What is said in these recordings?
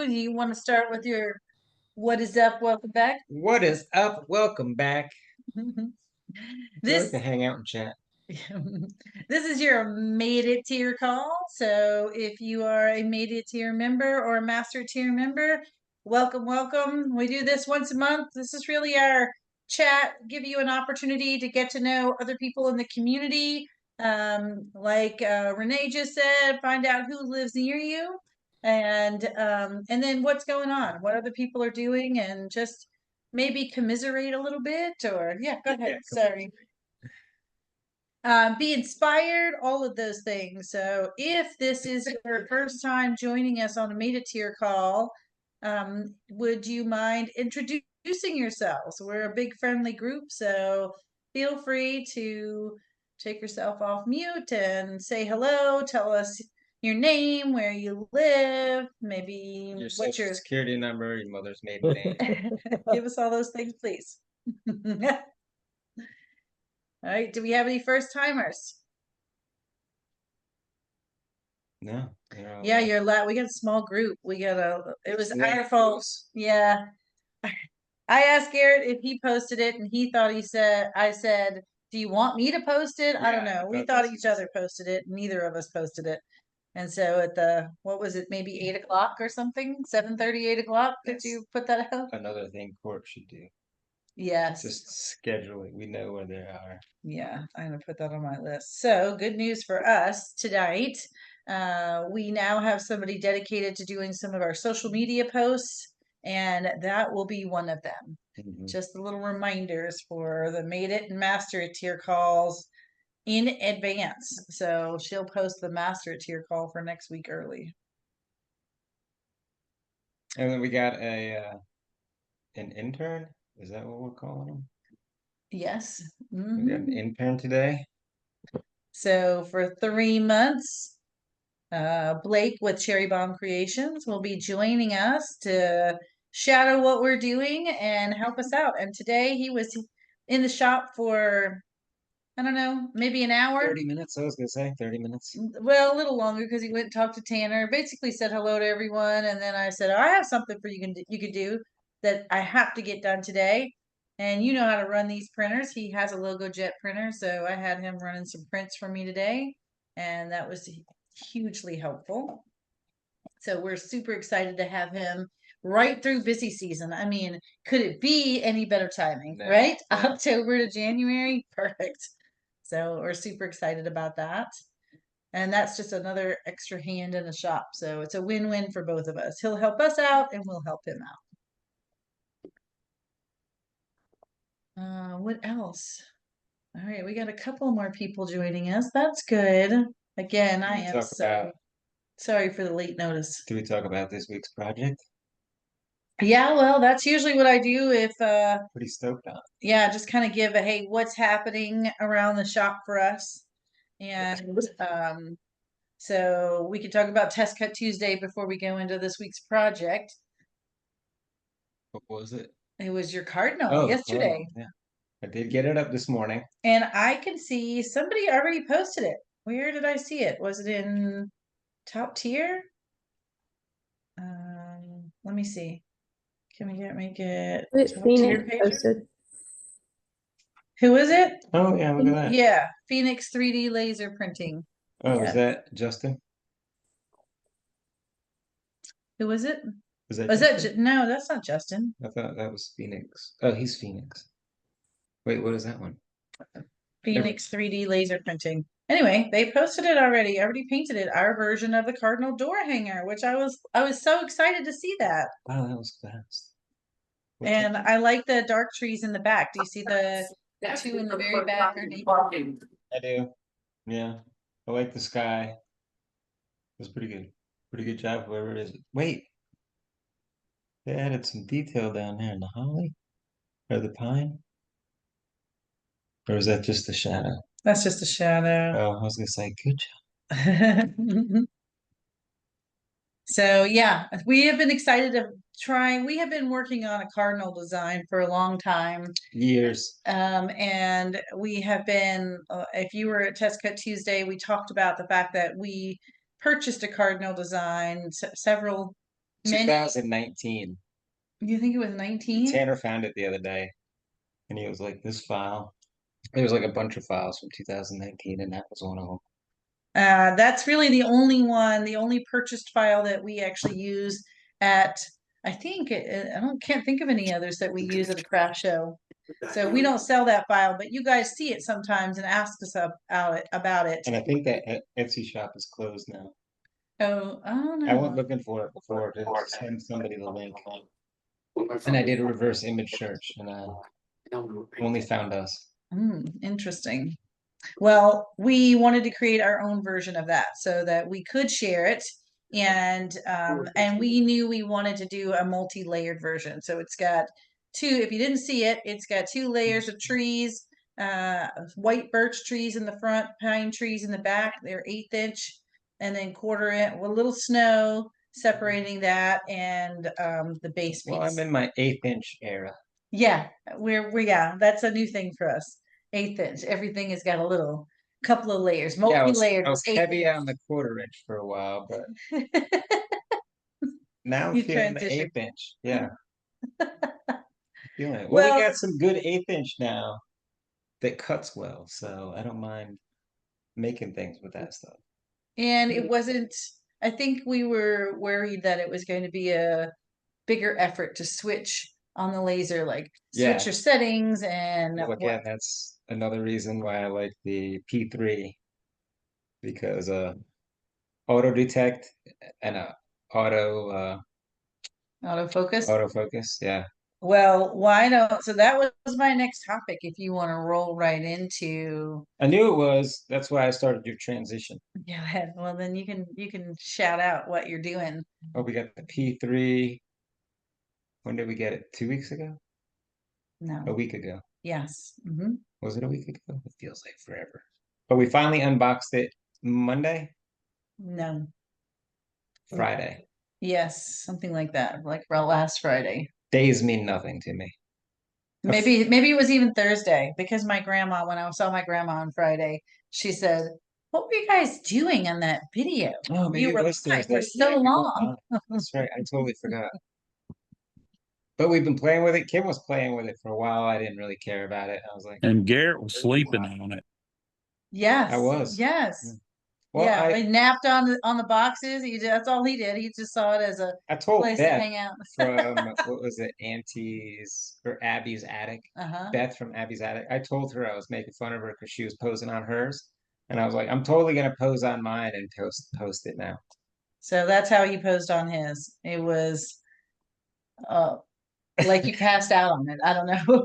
Do you want to start with your what is up? Welcome back. What is up? Welcome back. We like to This hang out and chat. this is your made it tier call. So if you are a made it tier member or a master tier member, welcome, welcome. We do this once a month. This is really our chat, give you an opportunity to get to know other people in the community. Like Renee just said, find out who lives near you and then what's going on, what other people are doing, and just maybe commiserate a little bit or yeah, go ahead. Sorry. Be inspired, all of those things. So if this is your first time joining us on a Made It Tier call, would you mind introducing yourselves? We're a big friendly group, so feel free to take yourself off mute and say hello. Tell us your name, where you live, maybe Your what social your security number, your mother's maiden name. give us all those things, please. All right. Do we have any first timers? No, Yeah, you're we got a small group. It was Snake our fault. Yeah. I asked Garrett if he posted it and I said, do you want me to post it? I don't Yeah, know. I We thought thought this each was other posted it. Neither of us posted it. And so at the, what was it, maybe 8 o'clock or something? 7:30, 8 o'clock. Did that's you put that out? another thing court should do. Yes. Just schedule it. We know where they are. Yeah, I'm gonna put that on my list. So good news for us tonight. We now have somebody dedicated to doing some of our social media posts, and that will be one of them. Mhm. Just the little reminders for the Made It and Master It tier calls in advance. So she'll post the Master It tier call for next week early. And then we got an intern. Is that what we're calling him? Yes. We got an Hmm. intern today. So for 3 months, Blake with Cherry Bomb Creations will be joining us to shadow what we're doing and help us out. And today he was in the shop for, I don't know, maybe an hour. 30 minutes. I was gonna say 30 minutes. Well, a little longer because he went and talked to Tanner, basically said hello to everyone. And then I said, I have something for you could do that I have to get done today. And you know how to run these printers. He has a logo jet printer. So I had him running some prints for me today. And that was hugely helpful. So we're super excited to have him right through busy season. I mean, could it be any better timing, No, right? no. October to January, perfect. So we're super excited about that. And that's just another extra hand in the shop. So it's a win-win for both of us. He'll help us out and we'll help him out. What else? All right, we got a couple more people joining us. That's good. Again, I Do we am talk so about? sorry for the late notice. Do we talk about this week's project? Yeah, well, that's usually what I do if Pretty stoked on. yeah, just kind of give a hey, what's happening around the shop for us. And so we could talk about Test Cut Tuesday before we go into this week's project. What was it? It was your Cardinal Oh, the Cardinal. yesterday. Yeah, I did get it up this morning. And I can see somebody already posted it. Where did I see it? Was it in top tier? Let me see. Can we make it Wait, top tier Phoenix page? posted. Who is it? Oh yeah, look at that. Yeah, Phoenix 3D laser printing. Oh, is Yeah. that Justin? Who was it? Is that Was that Justin? no, that's not Justin. I thought that was Phoenix. Oh, he's Phoenix. Wait, what is that one? Phoenix 3D laser printing. Anyway, they posted it already. I already painted it. Our version of the Cardinal door hanger, which I was so excited to see that. Wow, that was fast. And I like the dark trees in the back. Do you see the two in the very back are I do. Yeah. I like the sky. It was pretty good. Pretty good job, whoever it is. Wait, they added some detail down there in the holly or the pine. Or is that just the shadow? That's just a shadow. Oh, I was gonna say, good So yeah, we have been excited to try. We have been working on a cardinal design for a long time. Years. And we have been, if you were at Test Cut Tuesday, we talked about the fact that we purchased a cardinal design several Many, 2019. you think it was 19? Tanner found it the other day, and he was like, "This file." There was like a bunch of files from 2019, and that was one of them. That's really the only one, the only purchased file that we actually use at, I think, I don't, can't think of any others that we use at a craft show. So we don't sell that file, but you guys see it sometimes and ask us about it. And I think that Etsy shop is closed now. Oh, I don't I went know. looking for it before to send somebody the link, and I did a reverse image search, and I only found us. Interesting. Well, we wanted to create our own version of that so that we could share it. And we knew we wanted to do a multi-layered version. So it's got two, if you didn't see it, it's got two layers of trees, white birch trees in the front, pine trees in the back. They're 1/8 inch, and then 1/4 inch with a little snow separating that and the base Well, I'm piece. in my 1/8 inch era. Yeah, yeah, that's a new thing for us. 1/8 inch. Everything has got a little couple of layers, Yeah, multi-layered I was eighth heavy on the 1/4 inch for a while, but inch. now I'm You feeling the transition. 1/8 inch. Yeah, feeling it. Well, we Well, got some good 1/8 inch now that cuts well, so I don't mind making things with that stuff. and it wasn't, I think we were worried that it was going to be a bigger effort to switch on the laser, like switch Yeah. your settings and Well, what. again, that's another reason why I like the P3 because auto detect and Autofocus. autofocus. Yeah. Well, why don't, so that was my next topic. If you want to roll right into, I knew it was. That's why I started your transition. yeah, well, then you can shout out what you're doing. Oh, we got the P3. When did we get it? 2 weeks ago? A No. week ago. Yes. Was it a week ago? It feels like forever. But we finally unboxed it Monday, No. Friday. Yes, something like that, like last Friday. Days mean nothing to me. Maybe it was even Thursday because my grandma, when I saw my grandma on Friday, she said, "What were you guys doing on that video? Oh, maybe You it were was live for Thursday. so Yeah, you're long." right. That's right. I totally forgot. But we've been playing with it. Kim was playing with it for a while. I didn't really care about it. I was like, And Garrett was sleeping on it. I Yes, was. Yeah. yes, Well, yeah. He napped on the boxes. That's all he did. He just saw it as a I told place to Beth hang out. from what was it, Auntie's or Abby's attic. Uh-huh. Beth from Abby's attic. I told her I was making fun of her because she was posing on hers, and I was like, I'm totally gonna pose on mine and post it now. So that's how he posed on his. It was uh like you passed out on it. I don't know.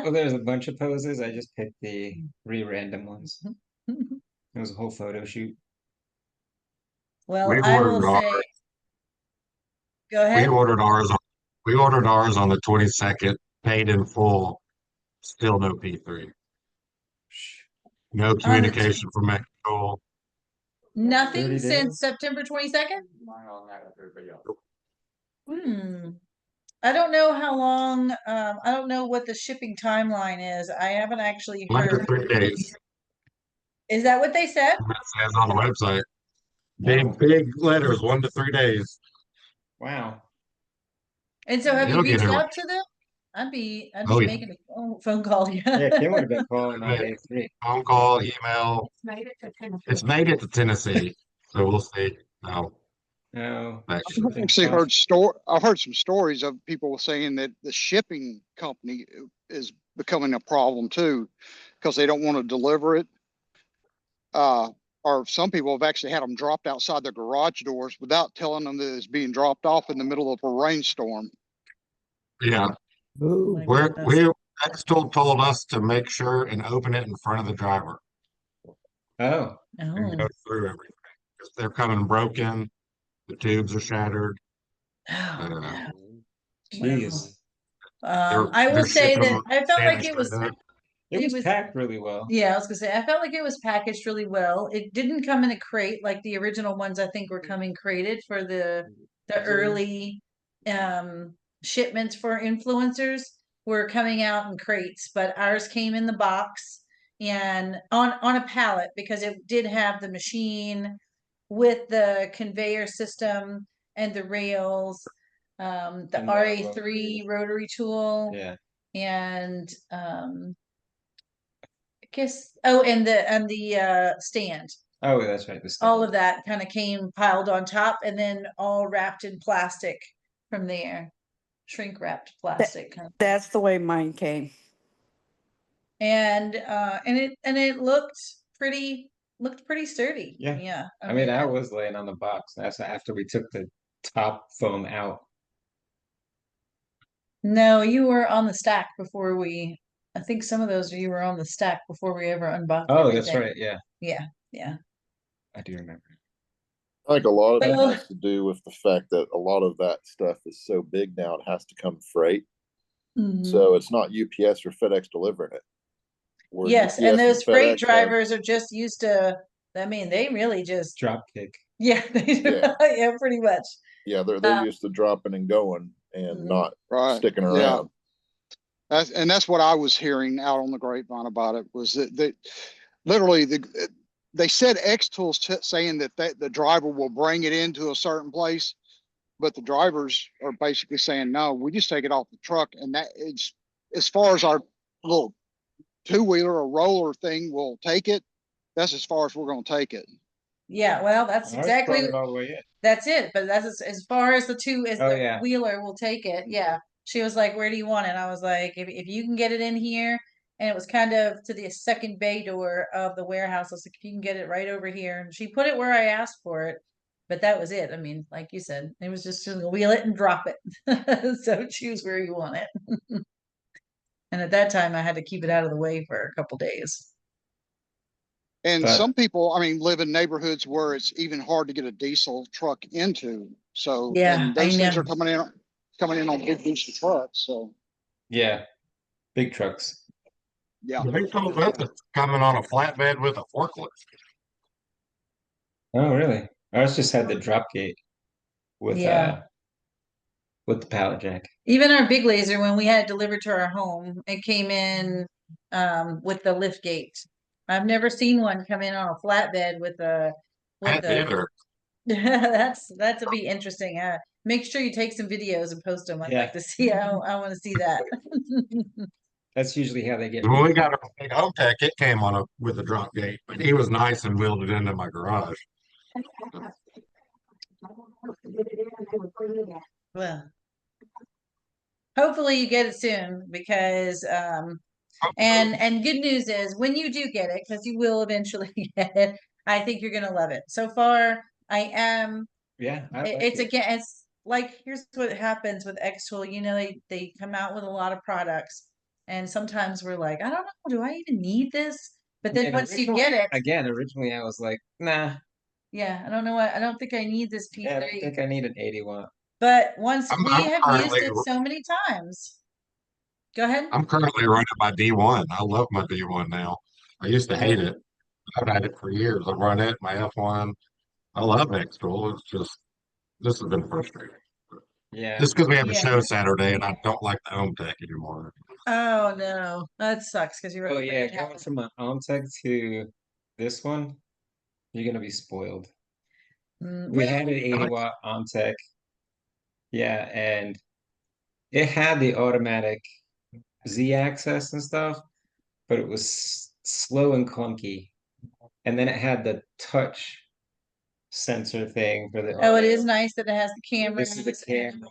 Well, there's a bunch of poses. I just picked the three random ones. It was a whole photo shoot. Well, We I will ordered our, say, go we ahead. ordered ours on, we ordered ours on the 22nd, paid in full, still no P3. No On the communication from Mexico. nothing 30 since days. September 22nd? Hmm. I don't know how long, I don't know what the shipping timeline is. I haven't actually 1 to heard. 3 days. Is that what they said? It says on the website. Oh, Big letters, 1 to 3 days. wow. And so have you It'll get reached here. out to them? I'd Oh be yeah. making a phone call. Yeah, Yeah. Kim would have been calling on day three. Phone call, email. It's made it to Tennessee, so we'll see. No, No, actually. I've shipping actually cost. I've heard some stories of people saying that the shipping company is becoming a problem too, because they don't want to deliver it. Uh, or some people have actually had them dropped outside their garage doors without telling them that it's being dropped off in the middle of a rainstorm. Yeah, Oh my we're goodness. we told us to make sure and open it in front of the driver Oh, and Oh, go through everything. Because they're coming broken, the tubes are shattered. oh Uh, no. Well, jeez. I will they're say shipping that them I felt like standing straight up. It it was was, packed really well. yeah, I was gonna say, I felt like it was packaged really well. It didn't come in a crate like the original ones I think were coming crated for the early shipments for influencers were coming out in crates, but ours came in the box and on a pallet because it did have the machine with the conveyor system and the rails, the And the RA3 rotary tool, Yeah. and I guess and the stand. Oh, that's right. The All stand. of that kind of came piled on top and then all wrapped in plastic from there, shrink wrapped plastic kind of thing. That's the way mine came. And it looked pretty sturdy. Yeah. Yeah. I mean, I was laying on the box. That's after we took the top foam out. No, you were on the stack before I think some of those you were on the stack before we ever unboxed Oh, that's everything. right. Yeah, Yeah, yeah. I do remember. I think a lot of that Well- has to do with the fact that a lot of that stuff is so big now, it has to come freight. Mhm. So it's not UPS or FedEx delivering it. Where Yes, UPS and those freight FedEx have- drivers are just used to, I mean, they really just, Drop kick. yeah, they do. Yeah. Yeah, pretty much. yeah, they're Uh, used to dropping and going and Mhm. not Right. sticking Yeah. around. That's what I was hearing out on the grapevine about it, was that literally they said X Tools saying that the driver will bring it into a certain place, but the drivers are basically saying, no, we just take it off the truck. And that it's, as far as our little two-wheeler or roller thing will take it, that's as far as we're going to take it. Yeah, well, that's Ours exactly, brought it all the way in. that's it. But that's as far as Oh, the yeah. wheeler will take it. Yeah. She was like, where do you want it? And I was like, if you can get it in here. And it was kind of to the second bay door of the warehouse. I was like, if you can get it right over here. And she put it where I asked for it. But that was it. I mean, like you said, it was just to wheel it and drop it. So choose where you want it. And at that time, I had to keep it out of the way for a couple days. And But- some people, I mean, live in neighborhoods where it's even hard to get a diesel truck into. So, Yeah, and I those things know. are coming in on big diesel trucks. So, Yeah, big trucks. yeah. They told us it's coming on a flatbed with a forklift. Oh, really? Ours just had the drop gate Yeah. with the pallet jack. Even our big laser, when we had it delivered to our home, it came in with the lift gate. I've never seen one come in on a flatbed with That a either. that'll be interesting. Make sure you take some videos and post them. I'd Yeah. like to see. I want to see that. That's usually how they get. When we got our big home tech, it came on with a drop gate, but he was nice and wheeled it into my garage. Well, hopefully you get it soon because and good news is when you do get it, because you will eventually get it, I think you're gonna love it. So far, I am. Yeah, I like It's it. again, it's like here's what happens with X Tool. You know, they come out with a lot of products, and sometimes we're like, I don't know, do I even need this? But then And once you originally- get it, Again, originally I was like, nah, yeah, I don't know what I don't think I need this I don't P3. think I need an 80-watt. But once I'm we have used currently- it so many times. Go ahead. I'm currently running my D1. I love my D1 now. I used to hate it. I've had it for years. I run it, my F1. I love X Tool. It's just, this has been frustrating. Yeah. Just because we have a Yeah. show Saturday and I don't like the home tech anymore. Oh no, that sucks because you're. Oh yeah, going from an Omtech to this one, you're gonna be spoiled. We had an 80-watt Omtech. Yeah, and it had the automatic Z access and stuff, but it was slow and clunky. And then it had the touch sensor thing for the Oh, it audio. is nice that it has the camera. This is the camera.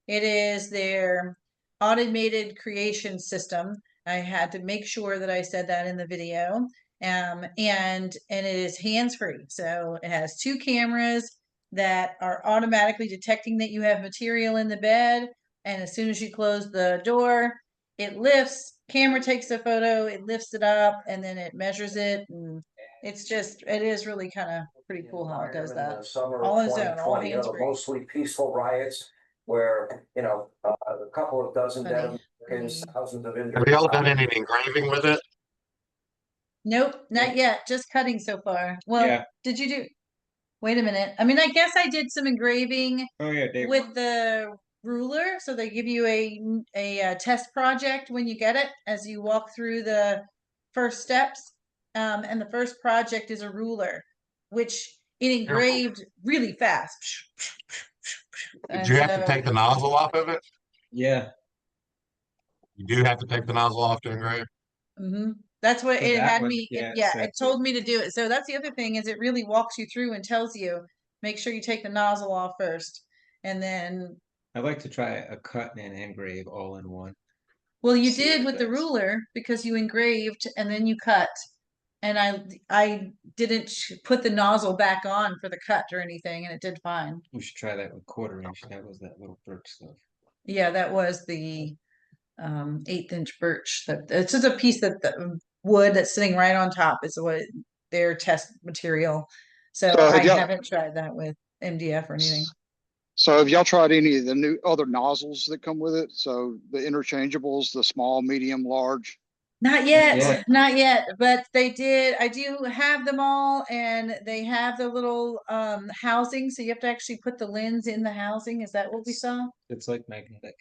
It is their automated creation system. I had to make sure that I said that in the video. And it is hands-free. So it has two cameras that are automatically detecting that you have material in the bed. And as soon as you close the door, it lifts, camera takes a photo, it lifts it up, and then it measures it. And it's just, it is really kind of pretty cool how it does that. Summer All of on its own, all 2020, hands-free. mostly peaceful riots where, a couple of dozen Funny. dead Americans, thousands of injured. Have y'all done any engraving with it? Nope, not yet. Just cutting so far. Well, Yeah. did you do? Wait a minute. I mean, I guess I did some engraving Oh yeah, Dave. with the ruler. So they give you a test project when you get it as you walk through the first steps. And the first project is a ruler, which it engraved really fast. Did And you have to so, take the nozzle off of it? Yeah, You do have to take the nozzle off to engrave? that's what for it that had one, me. yeah, Yeah, so it told me to do it. So that's the other thing is it really walks you through and tells you make sure you take the nozzle off first, and then I'd like to try a cut and engrave all in one. well, you See what did it with the does. ruler because you engraved and then you cut. And I didn't put the nozzle back on for the cut or anything, and it did fine. We should try that with 1/4 inch. That was that little birch stuff. Yeah, that was the 1/8 inch birch. That it's just a piece that the wood that's sitting right on top is what their test material. So So I have y'all, haven't tried that with MDF or anything. so have y'all tried any of the new other nozzles that come with it? So the interchangeables, the small, medium, large? Not yet, yet. not yet, but they did. I do have them all, and they have the little housing, so you have to actually put the lens in the housing. Is that what we saw? It's like magnetic.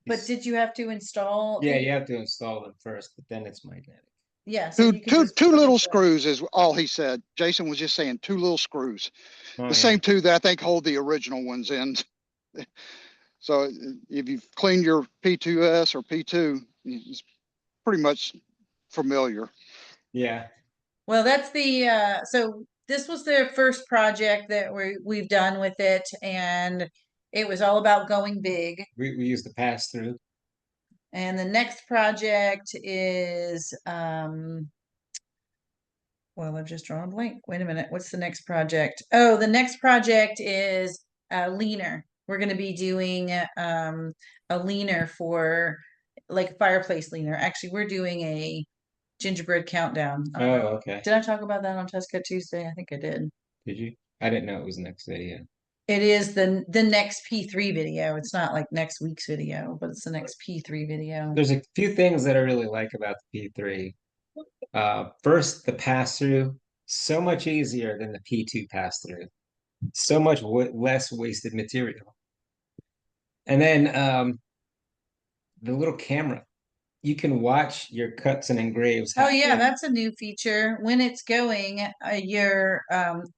But did you have to install? Yeah, you have to install them first, but then it's magnetic. Yeah, so you can just Two plug little the- screws is all he said. Jason was just saying 2 little screws. Oh, The yeah. same 2 that I think hold the original ones in. So if you've cleaned your P2S or P2, it's pretty much familiar. Yeah, Well, that's the so this was the first project that we've done with it, and it was all about going big. we use the pass through. And the next project is well, I've just drawn a blank. Wait a minute. What's the next project? Oh, the next project is leaner. We're going to be doing a leaner for like a fireplace leaner. Actually, we're doing a gingerbread countdown. Oh, okay. Did I talk about that on Test Cut Tuesday? I think I did. Did you? I didn't know it was next video. It is the next P3 video. It's not like next week's video, but it's the next P3 video. There's a few things that I really like about the P3. First, the pass through, so much easier than the P2 pass through. So much less wasted material. And then the little camera, you can watch your cuts and engraves Oh yeah, happen. that's a new feature. When it's going, your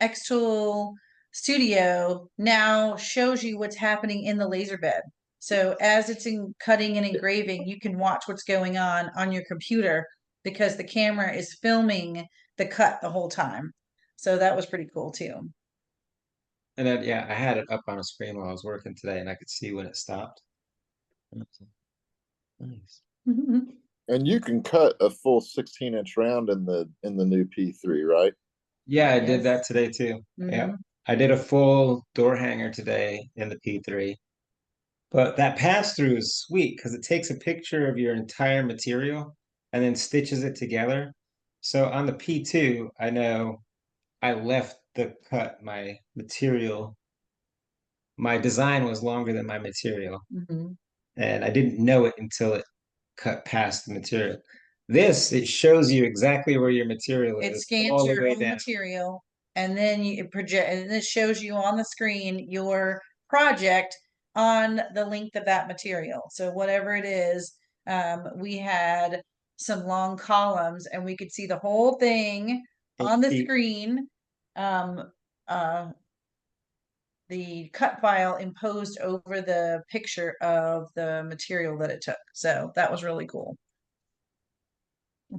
Xtool Studio now shows you what's happening in the laser bed. So as it's in cutting and engraving, you can watch what's going on your computer because the camera is filming the cut the whole time. So that was pretty cool too. And then yeah, I had it up on a screen while I was working today, and I could see when it stopped. Nice. And you can cut a full 16-inch round in the new P3, right? Yeah, I did Yes. that today too. Yeah, Mhm. I did a full door hanger today in the P3. But that pass through is sweet because it takes a picture of your entire material and then stitches it together. So on the P2, I know I left the cut, my material, my design was longer than my material. Mhm. And I didn't know it until it cut past the material. This, it shows you exactly where your material It is scans all the your way whole down. material and then it project and it shows you on the screen your project on the length of that material. So whatever it is, we had some long columns and we could see the whole thing on the 8 feet. screen. Uh, the cut file imposed over the picture of the material that it took. So that was really cool.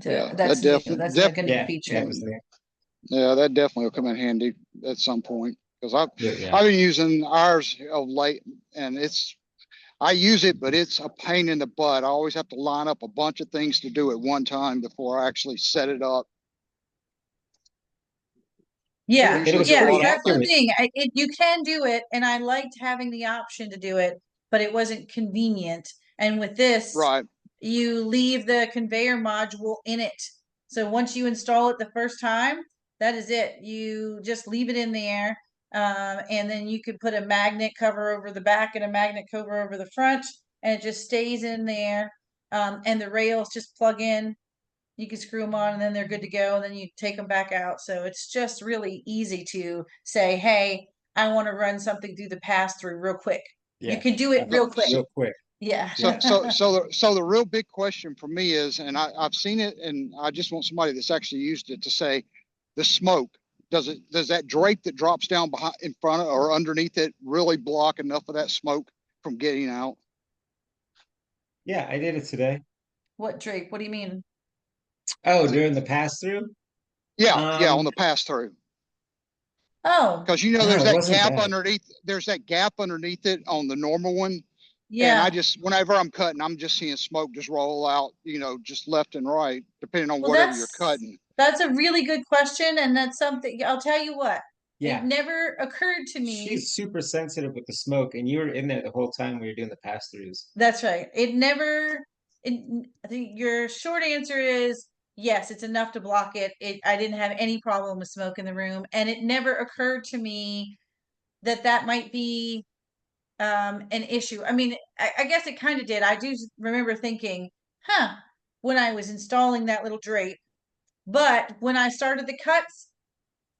Yeah, That's that new. definitely, That's like a new Yeah, feature. it was there. yeah, that definitely will come in handy at some point. Because Yeah. I've been using ours of late, and I use it, but it's a pain in the butt. I always have to line up a bunch of things to do at one time before I actually set it up. Yeah, It was yes, pretty that's the accurate. thing. You can do it, and I liked having the option to do it, but it wasn't convenient. And with this, Right. you leave the conveyor module in it. So once you install it the first time, that is it. You just leave it in there, and then you could put a magnet cover over the back and a magnet cover over the front, and it just stays in there. And the rails just plug in. You can screw them on and then they're good to go, and then you take them back out. So it's just really easy to say, hey, I want to run something through the pass through real quick. You Yeah. can do it real quick. Real quick. Yeah. So the real big question for me is, and I've seen it, and I just want somebody that's actually used it to say, the smoke. does that drape that drops down behind, in front of, or underneath it really block enough of that smoke from getting out? Yeah, I did it today. What drape? What do you mean? Oh, Is it- during the pass through? Yeah, on the pass through. Oh, Because you know, No, there's it that wasn't gap bad. underneath, there's that gap underneath it on the normal one. And I yeah. just, whenever I'm cutting, I'm just seeing smoke just roll out, just left and right, depending on Well, whatever you're cutting. that's a really good question, and that's something I'll tell you what. It Yeah, never occurred to me. she's super sensitive with the smoke, and you were in there the whole time we were doing the pass throughs. That's right. It never. I think your short answer is yes. It's enough to block it. I didn't have any problem with smoke in the room, and it never occurred to me that that might be an issue. I mean, I guess it kind of did. I do remember thinking, huh, when I was installing that little drape. But when I started the cuts,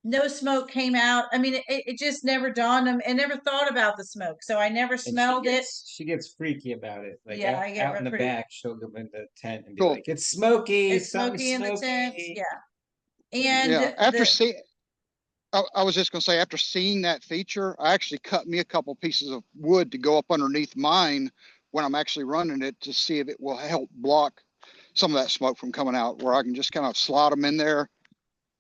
no smoke came out. I mean, it just never dawned on me. I never thought about the smoke, so I never And smelled it. she gets freaky about it. Like Yeah, I get out in the pretty. back, she'll go in the tent and be Cool. like, "It's smoky, It's something's smoky in the tent. smoky." Yeah, and Yeah, after the seeing, I was just gonna say, after seeing that feature, I actually cut me a couple pieces of wood to go up underneath mine when I'm actually running it to see if it will help block some of that smoke from coming out, where I can just kind of slot them in there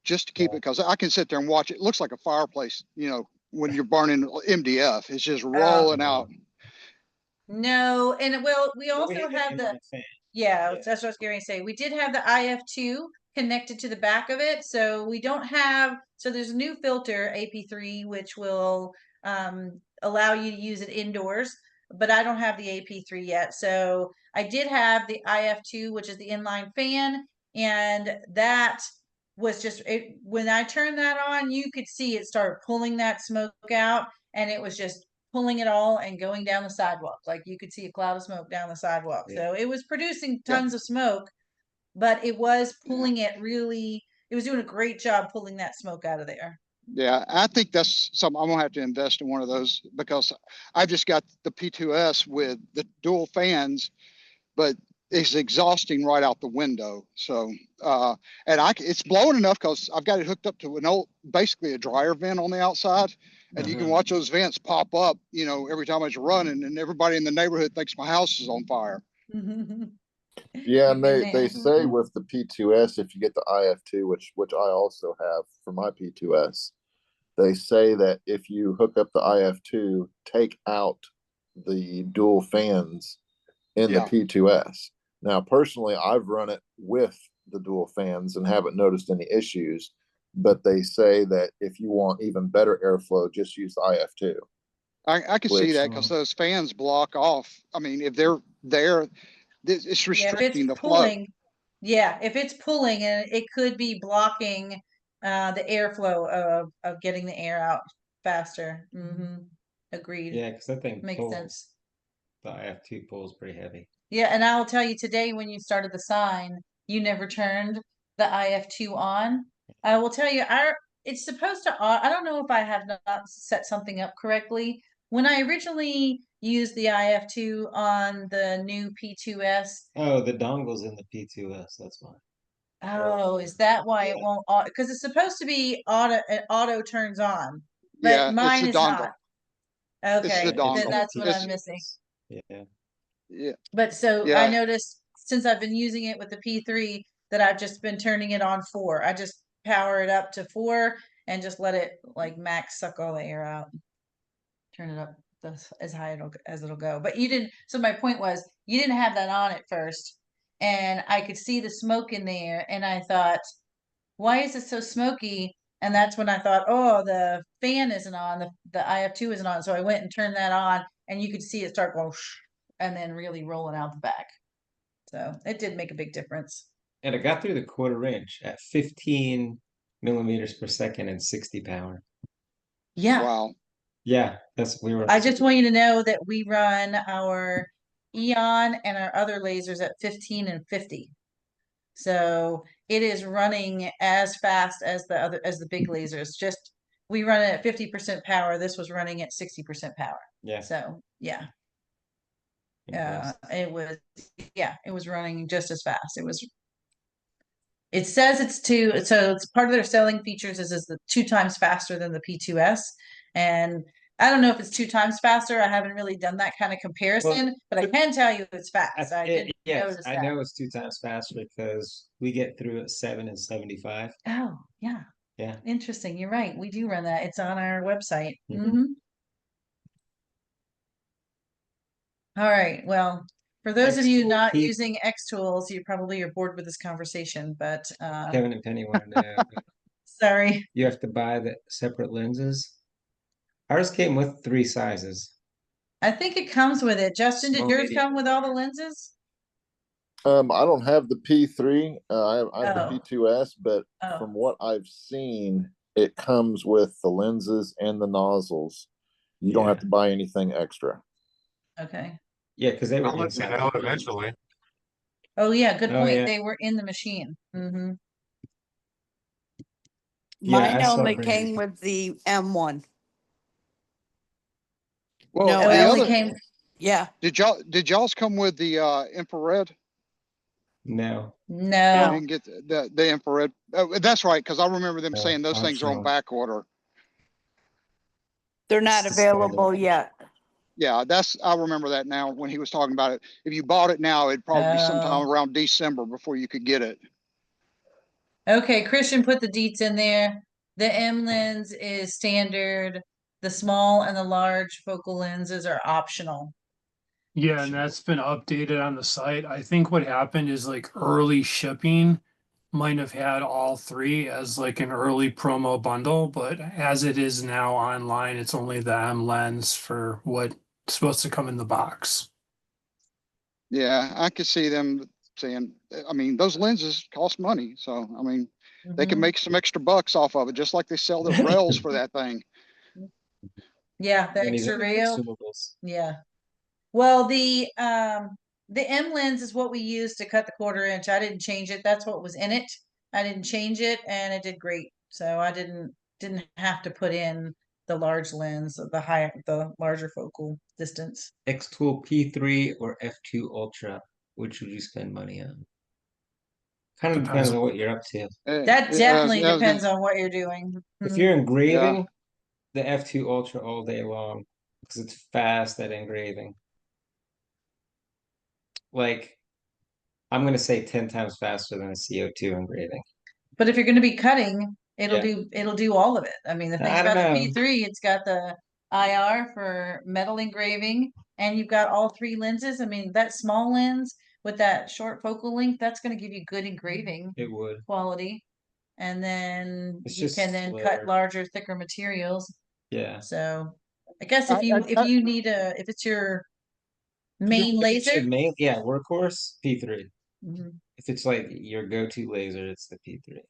just to keep it, because I can sit there and watch it. It looks like a fireplace, when you're burning MDF, it's just rolling out. no, and well, we Well, we also had the have the inline fan. yeah, Yeah. that's what I was going to say. We did have the IF2 connected to the back of it, so we don't have. So there's a new filter AP3 which will allow you to use it indoors, but I don't have the AP3 yet. So I did have the IF2, which is the inline fan, and that was just it. When I turned that on, you could see it started pulling that smoke out, and it was just pulling it all and going down the sidewalk. Like you could see a cloud of smoke down the sidewalk. Yeah. So it was producing Yeah. tons of smoke, but it was pulling it really, it was doing a great job pulling that smoke out of there. Yeah, I think that's something I'm gonna have to invest in, one of those, because I've just got the P2S with the dual fans, but it's exhausting right out the window. So, and it's blowing enough because I've got it hooked up to basically a dryer vent on the outside, and you can watch those vents pop up, every time I was running, and everybody in the neighborhood thinks my house is on fire. Yeah, You've and been they there. say with the P2S, if you get the IF2, which I also have for my P2S, they say that if you hook up the IF2, take out the dual fans in the Yeah. P2S. Now, personally, I've run it with the dual fans and haven't noticed any issues, but they say that if you want even better airflow, just use the IF2. I can see Which- that, because those fans block off. I mean, if they're there, it's Yeah, if restricting the it's flow. pulling, yeah, if it's pulling, and it could be blocking the airflow of getting the air out faster. Agreed. Yeah, because that thing Makes pulls. sense. The IF2 pulls pretty heavy. Yeah, and I'll tell you today, when you started the sign, you never turned the IF2 on. I will tell you, it's supposed to. I don't know if I have not set something up correctly. When I originally used the IF2 on the new P2S, Oh, the dongle's in the P2S. That's why. oh, is that why it Yeah. won't? Because it's supposed to be it auto turns on, but Yeah, it's mine the is dongle. not. It's Okay, the then dongle. that's what I'm It's- missing. Yeah. Yeah, But so I yeah, noticed since I've been using it with the P3 that I've just been turning it on 4. I just power it up to 4 and just let it like max suck all the air out. Turn it up as high as it'll go. But you didn't. So my point was, you didn't have that on at first, and I could see the smoke in there, and I thought, why is it so smoky? And that's when I thought, oh, the fan isn't on, the IF2 isn't on. So I went and turned that on, and you could see it start going and then really rolling out the back. So it did make a big difference. And it got through the 1/4 inch at 15 millimeters per second and 60 power. Yeah. wow. Yeah, we were. I just want you to know that we run our Eon and our other lasers at 15 and 50. So it is running as fast as the big lasers. Just we run it at 50% power. This was running at 60% power. Yeah. So yeah. Impressed. It was running just as fast. It was It says it's so it's part of their selling features is the 2 times faster than the P2S. And I don't know if it's 2 times faster. I haven't really done that kind of comparison, but I can tell you it's fast. I did Yes, notice I that. know it's 2 times faster because we get through at 7 and 75. Oh, yeah. Yeah. Interesting. You're right. We do run that. It's on our website. Mhm. All right. Well, for those of you X-Tool not P- using X tools, you probably are bored with this conversation, but Kevin and Penny want to know. But sorry. you have to buy the separate lenses. Ours came with 3 sizes. I think it comes with it. Justin, did Small, yours medium. come with all the lenses? I don't have the P3. I have the Oh. P2S, but Oh, from what I've seen, it comes with the lenses and the nozzles. You don't have to buy anything extra. okay. Yeah, because they were I'll let you inside. know eventually. Oh, yeah, good Oh, point. yeah. They were in the machine. Yeah, Mine I saw only her. came with the M1. Well, No, Oh, it the only other, came. Yeah, did y'all's come with the infrared? No. You No. didn't get the infrared. Oh, that's right, because I remember them saying those things are on optional. back order. they're not It's the standard. available yet. Yeah, I remember that now when he was talking about it. If you bought it now, it'd probably be sometime Oh. around December before you could get it. Okay, Christian put the deets in there. The M lens is standard. The small and the large focal lenses are optional. Yeah, and that's been updated on the site. I think what happened is like early shipping might have had all 3 as like an early promo bundle, but as it is now online, it's only the M lens for what's supposed to come in the box. Yeah, I could see them saying, I mean, those lenses cost money. So, I mean, they can Mhm. make some extra bucks off of it, just like they sell the rails for that thing. Yeah, the And these extra are rail. consumables. Yeah. Well, the M lens is what we used to cut the 1/4 inch. I didn't change it. That's what was in it. I didn't change it and it did great. So I didn't have to put in the large lens, the larger focal distance. X-Tool P3 or F2 Ultra, which would you spend money on? Kind of depends Depends. on what you're up to. That definitely I was depends gonna- on what you're doing. If Mhm. you're engraving, the F2 Ultra all day long because it's fast at engraving. Like, I'm gonna say 10 times faster than a CO2 engraving. But if you're going to be cutting, Yeah. it'll do all of it. I mean, the thing I don't about the know. P3, it's got the IR for metal engraving, and you've got all 3 lenses. I mean, that small lens with that short focal length, that's going to give you good engraving It would. quality. And then It's you just can then cut slower. larger, thicker materials. Yeah. So I guess I- if you need if it's your main laser. Yeah, workhorse P3. Mhm. If it's like your go-to laser, it's the P3.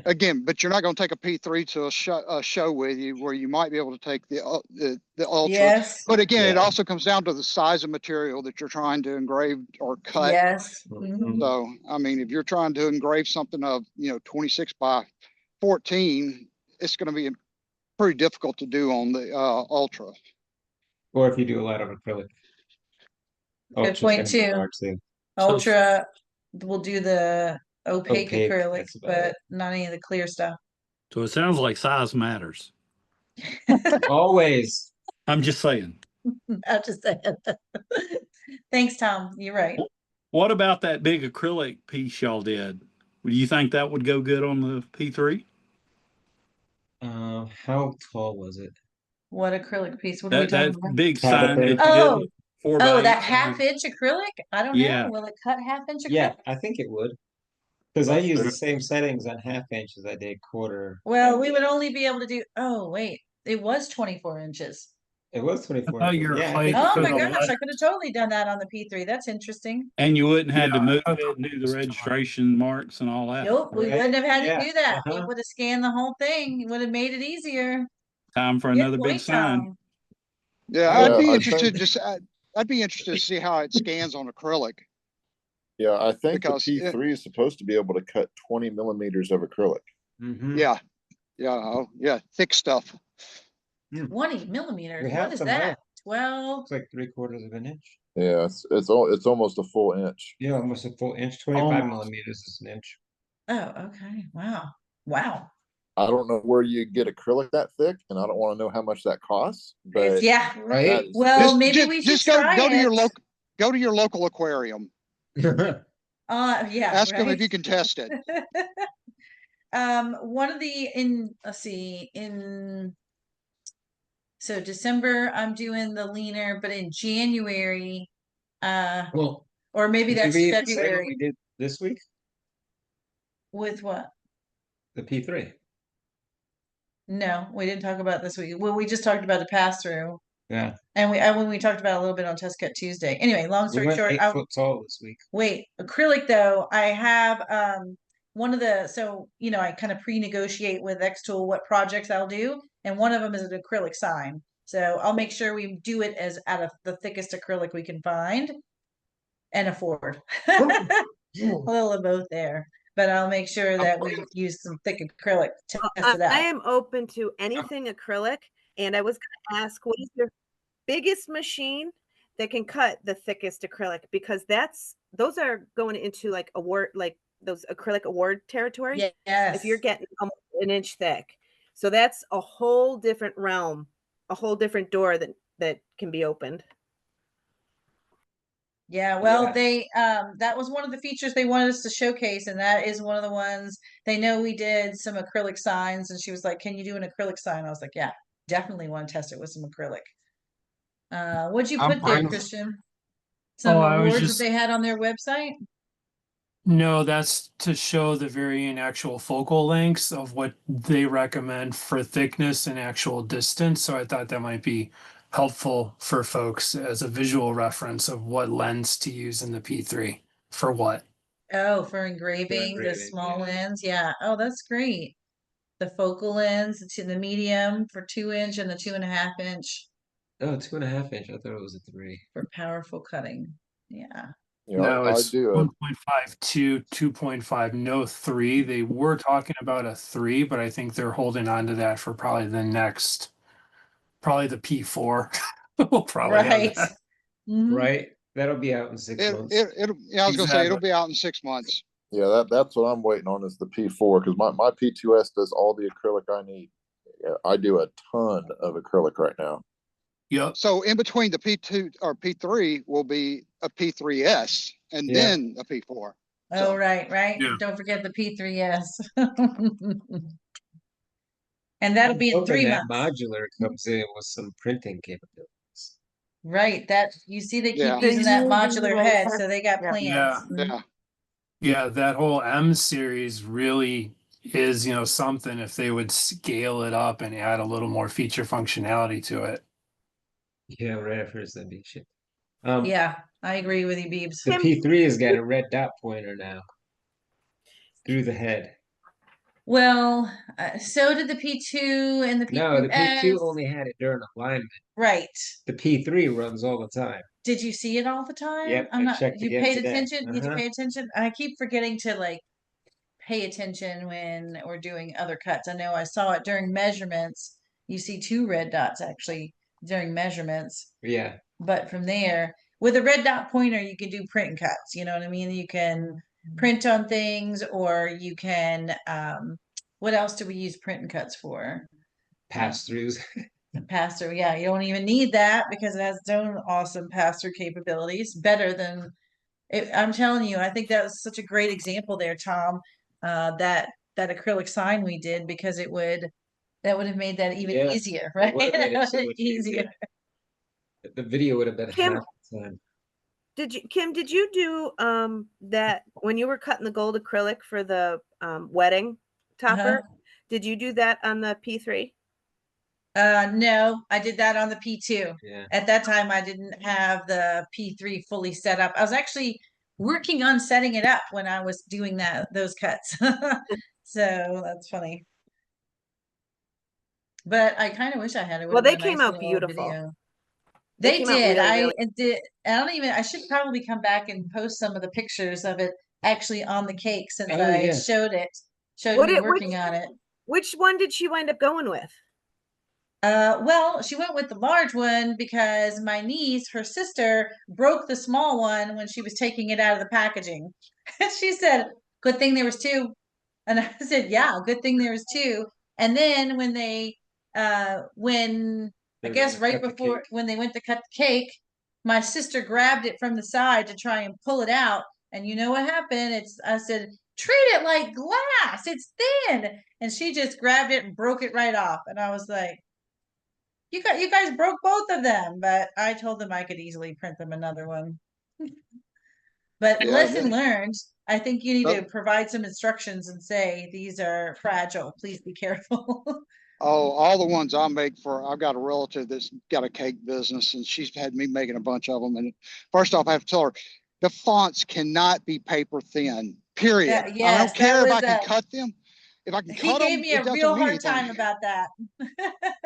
Again, but you're not going to take a P3 to a show with you where you might be able to take the Ultra. Yes. But again, it Yeah. also comes down to the size of material that you're trying to engrave or cut. Yes. Mhm. Mhm. So, I mean, if you're trying to engrave something of, 26 by 14, it's going to be pretty difficult to do on the Ultra. Or if you do a lot of acrylic. Good Ultra's point gonna be too. hard too. Ultra will do the opaque acrylic, that's about but it. not any of the clear stuff. So it sounds like size matters. Always. I'm just saying. I'm just saying. Thanks, Tom. You're right. What about that big acrylic piece y'all did? Do you think that would go good on the P3? How tall was it? What acrylic piece? What are we That talking about? big Half sign that inch. you Oh, did 4x8 that sign. 1/2 inch acrylic? I don't Yeah. know. Will it cut 1/2 inch acrylic? Yeah, I think it would. Because I Let's use do the it. same settings on 1/2 inch as I did 1/4. Well, we would only be able to do. Oh, wait. It was 24 inches. It was I 24 thought inches. your Yeah, I height think Oh for my the gosh, I letter. could have totally done that on the P3. That's interesting. And you wouldn't have to move I it thought and do the it was registration marks and all that. Nope, we Right? wouldn't have had Yeah, to do that. uh-huh. It would have scanned the whole thing. It would have made it easier. Time for Good another big point, sign. Tom. Yeah, Yeah, I'd be I interested think- I'd be interested to see how it scans on acrylic. Yeah, I think Because the P3 is supposed to be able to cut 20 millimeters of acrylic. Mhm. Yeah, thick stuff. 20 millimeters. We What have is some that? left. Well, It's like 3/4 of an inch. Yeah, it's almost a full inch. Yeah, almost a full inch. 25 Almost. millimeters is an inch. oh, okay. Wow. Wow. I don't know where you get acrylic that thick, and I don't want to know how much that costs, It's, but yeah. that Right? is Well, Just, maybe we should just go, try go to your it. local, go to your local aquarium. Yeah, Ask them right. if you can test it. One of the let's see, so December I'm doing the leaner, but in January, Well, or maybe did that's we even say what February. we did this week? With what? The P3. No, we didn't talk about this week. Well, we just talked about the pass through, Yeah. and when we talked about it a little bit on Test Cut Tuesday. Anyway, long We story went short, 8 foot tall this week. wait, acrylic though, I have one of the, so I kind of pre-negotiate with Xtool what projects I'll do, and one of them is an acrylic sign. So I'll make sure we do it as out of the thickest acrylic we can find and afford. A little of both there, but I'll make sure that we use some thick acrylic to test it I out. am open to anything acrylic, and I was going to ask, what is your biggest machine that can cut the thickest acrylic? Because those are going into like award, like those acrylic award territory. Yes. If you're getting almost an inch thick, so that's a whole different realm, a whole different door that can be opened. Yeah, well, Yeah. they that was one of the features they wanted us to showcase, and that is one of the ones. They know we did some acrylic signs, and she was like, "Can you do an acrylic sign?" I was like, "Yeah, definitely want to test it with some acrylic." What'd you I'm put there, fine. Christian? Oh, Some I was awards that just, they had on their website? no, that's to show the varying actual focal lengths of what they recommend for thickness and actual distance. So I thought that might be helpful for folks as a visual reference of what lens to use in the P3 for what. Oh, for engraving, the engraving, small yeah. lens. Yeah. Oh, that's great. The focal lens, the medium for 2 inch and the 2.5 inch Oh, 2.5 inch. I thought it was a 3. for powerful cutting. Yeah. No, I it's do a 1.52, 2.5, no 3. They were talking about a 3, but I think they're holding on to that for probably probably the P4. We'll probably have Right. that. Mhm. Right? That'll be out in 6 months. Yeah, I was gonna say, it'll Exactly. be out in 6 months. Yeah, that's what I'm waiting on is the P4 because my P2S does all the acrylic I need. Yeah, I do a ton of acrylic right now. Yep. So in between the P2 or P3 will be a P3S and Yeah. then a P4. Oh, So- right. Yeah. Don't forget the P3S. And that'll I'm be in hoping 3 that months. modular comes in with some printing capabilities. Right. That you see they keep Yeah. using that The UV modular head, laser. so they got Yeah. plans. Yeah. Mhm. Yeah. Yeah, that whole M series really is, something if they would scale it up and add a little more feature functionality to it. Yeah, right after it's then be shipped. Yeah, I agree with you, Beebs. The P3 has got a red dot pointer now through the head. Well, so did the P2 and the No, the P2 P2S. only had it during alignment. Right. The P3 runs all the time. Did you see it all the time? Yep, I'm I not, checked you again paid today. attention? Did you Uh-huh. pay attention? I keep forgetting to like pay attention when we're doing other cuts. I know I saw it during measurements. You see 2 red dots actually during measurements, Yeah. but from there, with a red dot pointer, you can do print and cuts. You know what I mean? You can print on things, or you can, what else do we use print and cuts for? Pass-throughs. Pass-through, yeah, you don't even need that because it has its own awesome pass-through capabilities, better than it. I'm telling you, I think that was such a great example there, Tom. That acrylic sign we did because that would have made that even Yeah, easier, right? would have made it so much Easier. easier. The video would have been Kim, half the time. Kim, did you do that when you were cutting the gold acrylic for the wedding topper? Did you do that on the P3? No, I did that on the P2. Yeah. At that time, I didn't have the P3 fully set up. I was actually working on setting it up when I was doing those cuts. So that's funny. But I kind of wish I had it. Well, Would have they been a came nice out little beautiful. video. They They came out did. really, I really. did. I don't even. I should probably come back and post some of the pictures of it actually on the cake since Oh, I yeah. showed What me it- working on it. Which one did she wind up going with? Well, she went with the large one because my niece, her sister, broke the small one when she was taking it out of the packaging. And she said, "Good thing there was two." And I said, "Yeah, good thing there was two." And then when I They were guess gonna right cut the before cake. when they went to cut the cake, my sister grabbed it from the side to try and pull it out. And you know what happened? I said, "Treat it like glass. It's thin." And she just grabbed it and broke it right off. And I was like, you guys broke both of them, but I told them I could easily print them another one. But Yeah, lesson learned. I think you need to but- provide some instructions and say these are fragile. Please be careful. oh, all the ones I make I've got a relative that's got a cake business, and she's had me making a bunch of them. And first off, I have to tell her the fonts cannot be paper thin. Period. I Yes, don't care that if was I can cut them. If I can he cut gave them, me it a doesn't real mean hard time anything. about that.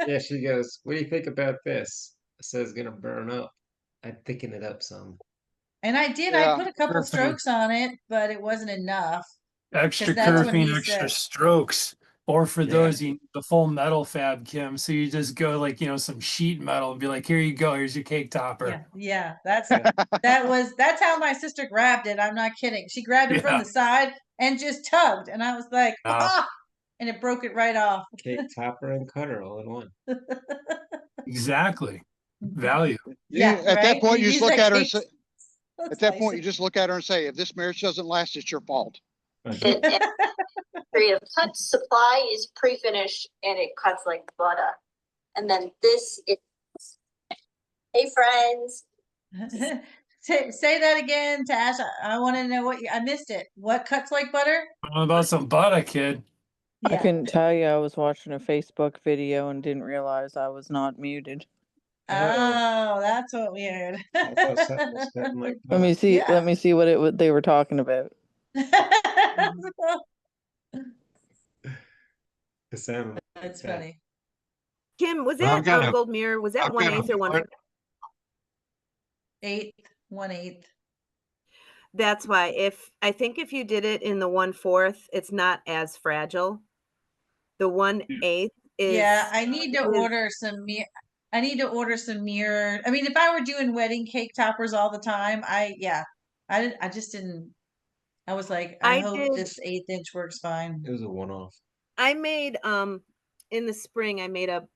Yeah, she goes, "What do you think about this?" I said it's gonna burn up. I thicken it up some. And I did. I Yeah, put a couple Curving, strokes on it, but it wasn't enough extra because that's what curving, he extra said. strokes. Or for Yeah. those, you need the full metal fab, Kim. So you just go like, some sheet metal and be like, here you go, here's your cake topper. Yeah, that's Yeah. that's how my sister grabbed it. I'm not kidding. She grabbed it from Yeah. the side and just tugged, and I was like, Uh, ah, and it broke it right off. Cake topper and cutter all in one. Exactly. Value. Yeah, at that right. point, We you just use look that at her and cake. say, at that point, you just look at her and say, if this marriage doesn't last, it's your fault. Creative cut supply is pre-finished and it cuts like butter. And then this is, hey friends. Say that again, Tash. I want to know I missed it. What cuts like butter? How about some butter, kid? I Yeah. couldn't tell you. I was watching a Facebook video and didn't realize I was not muted. Oh, that's what we heard. I thought something was cutting like Let me butter. see. Yeah. Let me see what they were talking about. It sounded like That's that. funny. Kim, was Well, that gold mirror? Was that I've got 1/8 or 1/4? 1/8. That's why I think if you did it in the 1/4, it's not as fragile. The 1/8 is Yeah, I need to order some I need to order some mirror. I mean, if I were doing wedding cake toppers all the time, I just didn't. I was like, I I hope did. this 1/8 inch works fine. It was a one-off. I made in the spring I made a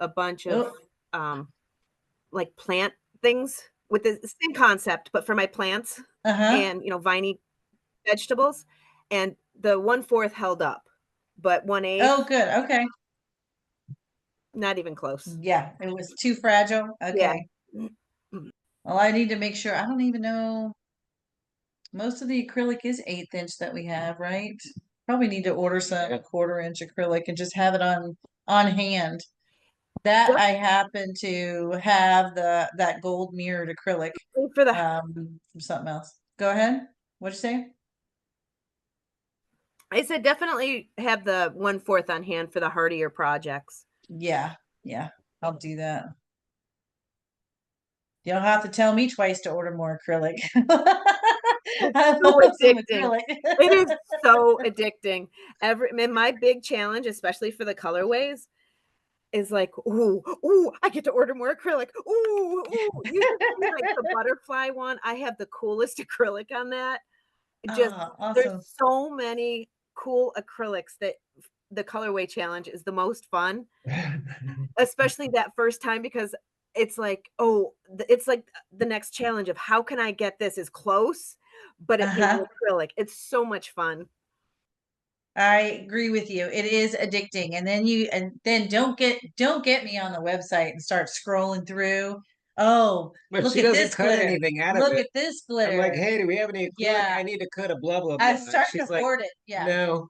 bunch of like plant things with the same concept, but for my plants and viney vegetables, and the 1/4 held up, but 1/8 Oh, good. Okay. not even close. Yeah, it was too fragile. Yeah. Okay. Well, I need to make sure. I don't even know. Most of the acrylic is 1/8 inch that we have, right? Probably need to order some 1/4 inch acrylic and just have it on hand. That Yep. I happen to have that gold mirrored acrylic For the from something else. Go ahead. What'd you say? I said definitely have the 1/4 on hand for the hardier projects. Yeah, I'll do that. You'll have to tell me twice to order more acrylic. I So love some addicting. acrylic. It is so addicting. My big challenge, especially for the colorways, is like, ooh, I get to order more acrylic. Ooh. You see like the butterfly one. I have the coolest acrylic on that. Just awesome. there's so many cool acrylics that the colorway challenge is the most fun, especially that first time, because it's like, it's like the next challenge of how can I get this as close, but it being acrylic. It's so much fun. I agree with you. It is addicting. And then don't get me on the website and start scrolling through. Oh, But look she at doesn't this cut glitter. anything out of Look it. at this I'm glitter. like, hey, do we have any acrylic? Yeah. I need to cut a blah blah blah. I started She's to like, hoard it. Yeah. no.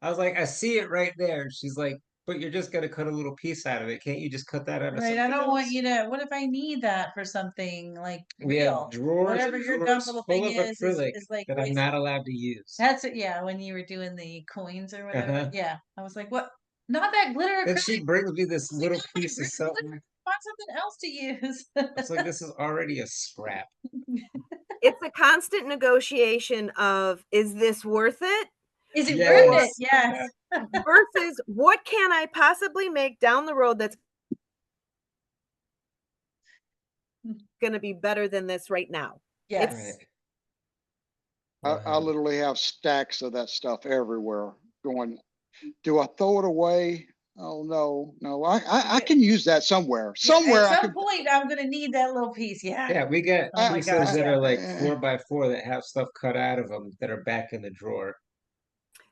I was like, I see it right there. She's like, but you're just gonna cut a little piece out of it. Can't you just cut that out of Right. something I don't want else? you to. What if I need that for something like We real? have drawers Whatever and your dumb drawers little full thing of is acrylic like that I'm crazy. not allowed to use. That's it. Yeah, when you were doing the coins or whatever. Yeah, I was like, what? Not that glitter Then acrylic. she brings me this little piece of something. Find something else to use. It's like this is already a scrap. It's a constant negotiation of, is this worth it? Is it Yes. worth it? Yes. versus what can I possibly make down the road that's going to be better than this right now? Yes. Right. I literally have stacks of that stuff everywhere going, do I throw it away? Oh, no, I can use that somewhere. Yeah, Somewhere at I some could. point, I'm gonna need that little piece. Yeah. Yeah, we got Oh my pieces gosh. that Yeah. are like Eh. 4x4 that have stuff cut out of them that are back in the drawer.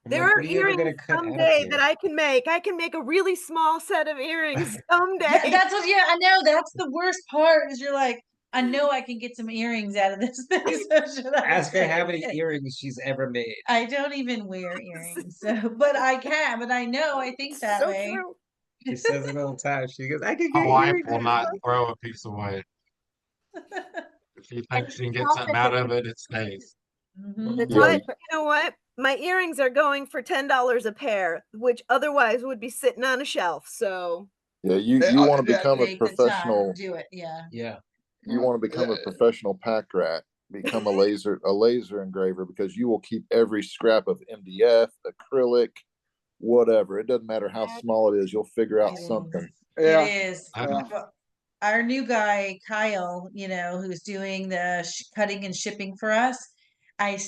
I'm There like, are what are you ever gonna earrings cut out of someday that here? I can make. I can make a really small set of earrings someday. That's what. Yeah, I know. That's the worst part. Is you're like, I know I can get some earrings out of this thing. So should I Ask her how take many it? earrings she's ever made. I don't even wear earrings, so but I can. But I know I think that So way. true. She says it all the time. She goes, I can My get wife earrings. will not throw a piece away. If she thinks she can get something out of it, it stays. Mhm. That's Yeah, what, you know what? My earrings are going for $10 a pair, which otherwise would be sitting on a shelf. So yeah, you want to become a Take the time professional. to do it. Yeah. Yeah. You want to become a professional pack rat. Become a laser engraver, because you will keep every scrap of MDF, acrylic, whatever. It doesn't matter how small it is. You'll figure out It is. something. Yeah. It is. Yeah. Well, our new guy, Kyle, who's doing the cutting and shipping for us. Have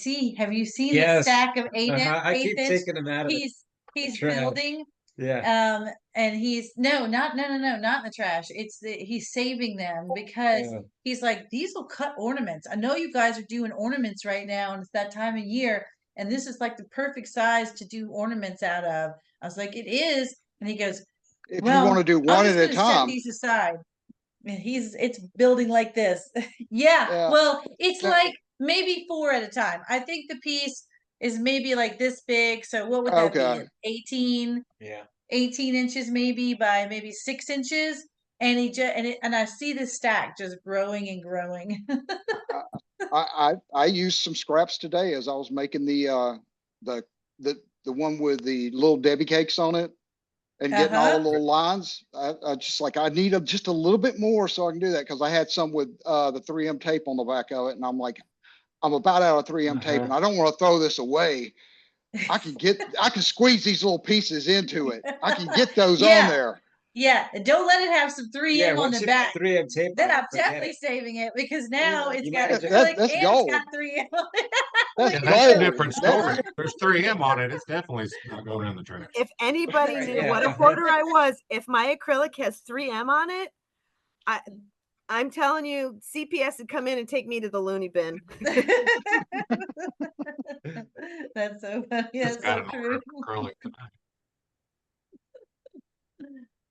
you seen the Yes. stack of I eighth keep inch? taking them out of the He's trash. building. Yeah. And he's no, not in the trash. He's saving them because Yeah. he's like, these will cut ornaments. I know you guys are doing ornaments right now, and it's that time of year, and this is like the perfect size to do ornaments out of. I was like, it is, and he goes, If you want to well, do I'm one just at a gonna set time. these aside. And it's building like this. Yeah. Yeah. Well, it's Yeah. like maybe 4 at a time. I think the piece is maybe like this big. So what would that Okay. be? 18, Yeah. 18 inches maybe by maybe 6 inches. And and I see this stack just growing and growing. I used some scraps today as I was making the the one with the little Debbie cakes on it and getting all the Uh-huh. little lines. I just like, I need just a little bit more so I can do that, because I had some with the 3M tape on the back of it, and I'm like, I'm about out of 3M tape, and I don't want to throw this away. I can squeeze these little pieces into it. I can get those on Yeah. there. Yeah. And don't let it have some 3M Yeah, on once the you put back. 3M tape Then on it, I'm forget definitely it. saving it because now it's You got might as acrylic and That's it's gold. got 3M on it. That's And And that's a gold. different story. If there's 3M on it, it's definitely not going in the trash. if anybody Right, knew yeah. what a hoarder I was, if my acrylic has 3M on it, I'm telling you, CPS would come in and take me to the loony bin. That's so funny. Just That's got so an order true. of acrylic tonight.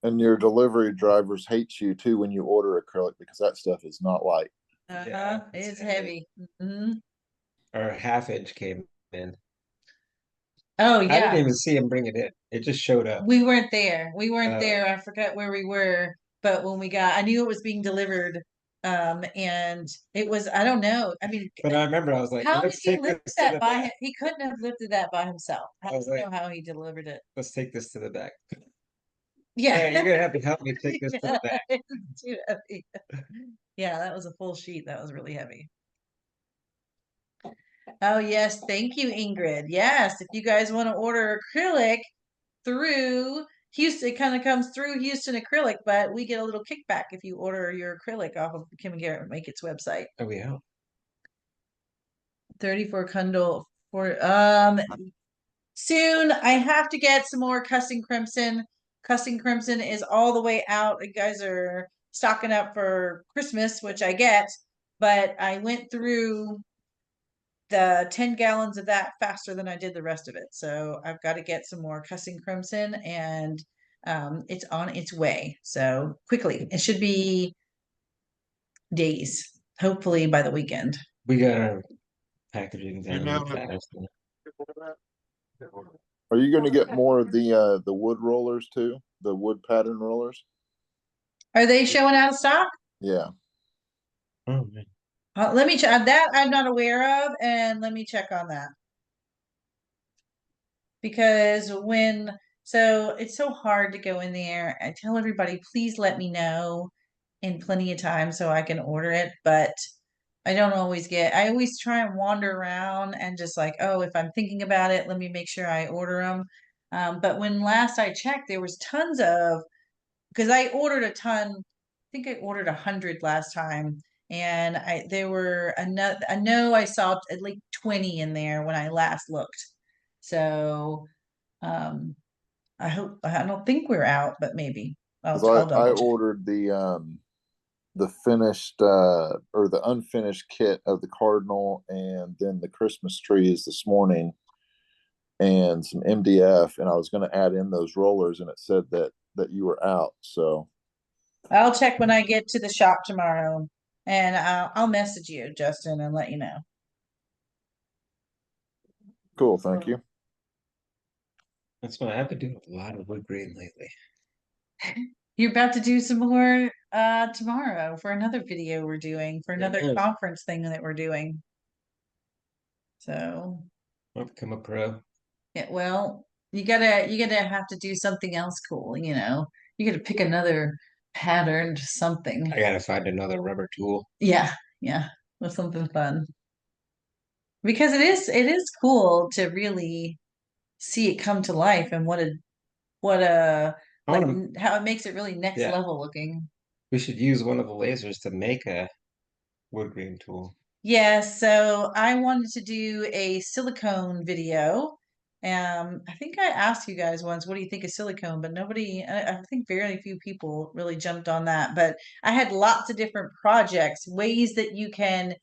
And your delivery drivers hate you too when you order acrylic, because that stuff is not light. Uh-huh. It's heavy. Mhm. Our half-inch came in. Oh I didn't yeah. even see him bring it in. It just showed up. We weren't there. We weren't Oh. there. I forgot where we were, but when I knew it was being delivered. And it was, I don't know. I mean, But I remember I was like, how did let's he take lift this to that the by back. He couldn't have lifted that by himself. I I don't was like, know how he delivered it. let's take this to the back. Yeah. Hey, you're gonna have to help me take this to the back. It's too heavy. Yeah, that was a full sheet. That was really heavy. Oh, yes. Thank you, Ingrid. Yes. If you guys want to order acrylic through Houston, it kind of comes through Houston Acrylic, but we get a little kickback if you order your acrylic off of Kim and Garrett Make It's website. Oh, yeah. 34 Cundle for soon. I have to get some more Cussing Crimson. Cussing Crimson is all the way out. You guys are stocking up for Christmas, which I get, but I went through the 10 gallons of that faster than I did the rest of it. So I've got to get some more Cussing Crimson, and it's on its way. So quickly, it should be days, hopefully by the weekend. We got our packaging You down know in that- Patterson. Are you going to get more of the wood rollers too? The wood pattern rollers? Are they showing out of stock? Yeah. Oh, man. Let me check that. I'm not aware of, and let me check on that. Because so it's so hard to go in there. I tell everybody, please let me know in plenty of time so I can order it. But I don't always get, I always try and wander around and just like, oh, if I'm thinking about it, let me make sure I order them. But when last I checked, there was tons of, because I ordered a ton, I think I ordered 100 last time. And there were another, I know I saw at least 20 in there when I last looked. So, um, I don't think we're out, but maybe I'll 'Cause I double check. ordered the finished or the unfinished kit of the Cardinal and then the Christmas trees this morning and some MDF, and I was going to add in those rollers, and it said that you were out. So I'll check when I get to the shop tomorrow, and I'll message you, Justin, and let you know. cool, thank you. That's what I've been doing a lot of wood grain lately. You're about to do some more tomorrow for another video we're doing for another Yeah. conference thing that we're doing. So I'll become a pro. yeah, well, you gotta have to do something else cool, you know. You gotta pick another patterned something. I gotta find another rubber tool. Yeah, yeah, with something fun. Because it is cool to really see it come to life and what a I like wanna, how it makes it really next Yeah. level looking. we should use one of the lasers to make a wood grain tool. Yeah, so I wanted to do a silicone video. I think I asked you guys once, what do you think of silicone? But nobody, I think very few people really jumped on that. But I had lots of different projects, ways that you can,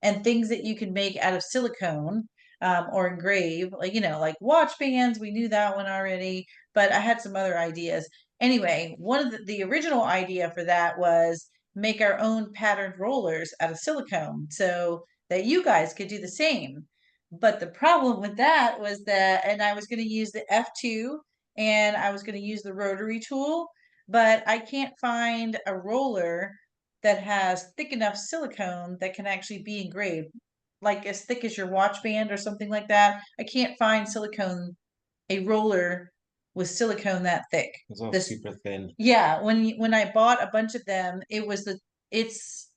and things that you can make out of silicone, or engrave, like, you know, like watch bands. We knew that one already, but I had some other ideas. Anyway, one of the original idea for that was make our own patterned rollers out of silicone so that you guys could do the same. But the problem with that was that, and I was going to use the F2 and I was going to use the rotary tool, but I can't find a roller that has thick enough silicone that can actually be engraved, like as thick as your watch band or something like that. I can't find a roller with silicone that thick. It's all This super thin. Yeah, when I bought a bunch of them, it's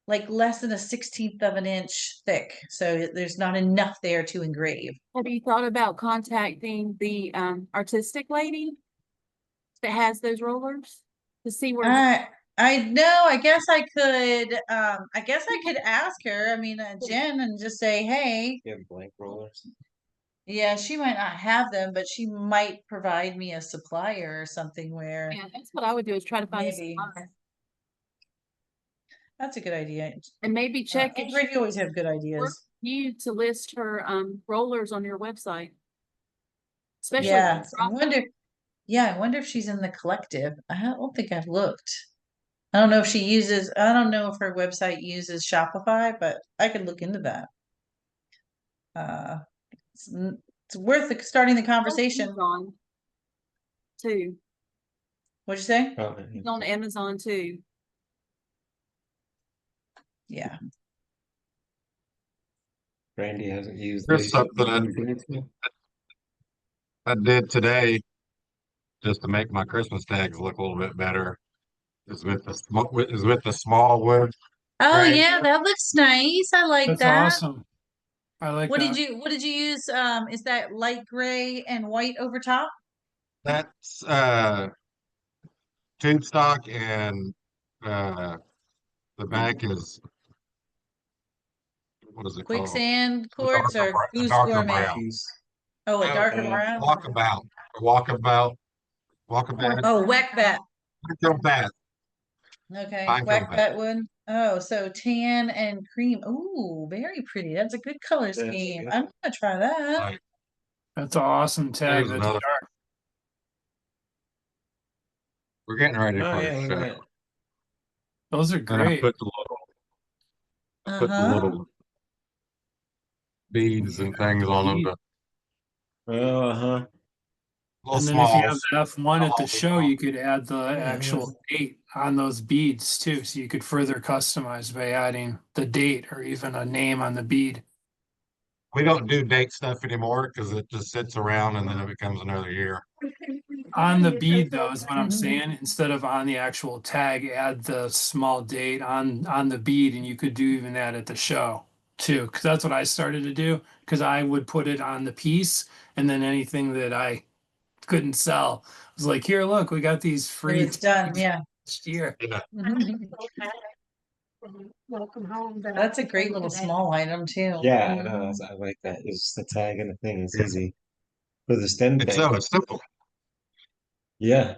like less than a 16th of an inch thick, so there's not enough there to engrave. Have you thought about contacting the artistic lady that has those rollers to see where? I know. I guess I could ask her. I mean, Jen, and just say, hey. You have blank rollers. Yeah, she might not have them, but she might provide me a supplier or something where. Yeah, that's what I would do is try to find maybe. That's a good idea. And maybe check if you always have good ideas. You to list her rollers on your website. Especially yeah, I wonder if she's in the collective. I don't think I've looked. I don't know if her website uses Shopify, but I could look into that. It's worth starting the conversation. Amazon too. What'd you say? It's on Amazon too. Yeah. Brandy hasn't used There's these. something I did today just to make my Christmas tags look a little bit better. Is with the small wood. Oh Right. yeah, that looks nice. I like That's that. awesome. I like What that. did you use? Is that light gray and white over top? That's tube stock and the back is what is it called? Quicksand quartz or A goose darker gourmet? brown. Oh, a darker No, brown. Walkabout. Oh, whack bat. Okay, Pine cone whack bat. that wood. Oh, so tan and cream. Ooh, very pretty. That's a good color scheme. I'm gonna try that. Like, That's an awesome tag. there's That's another. dark. We're getting ready Oh for yeah, the look show. at that. Those are And I great. put the little beads and things on them to Oh, uh-huh. little And then if you have smalls. the F1 at the Oh, show, you could add the Yeah, actual date on those beads too. So you could further customize by adding the date or even a name on the bead. We don't do date stuff anymore because it just sits around and then it becomes another year. On the bead though is what I'm Mhm. saying. Instead of on the actual tag, add the small date on the bead, and you could do even that at the show too. Because that's what I started to do. Because I would put it on the piece, and then anything that I couldn't sell was like, here, look, we got these It free was done, tags yeah. last year. You know, Mhm. That's a great little small item too. Yeah, I know. Mhm. I like that. It's just the tag and the thing. It's easy for the stem it's bank. so simple. Yeah,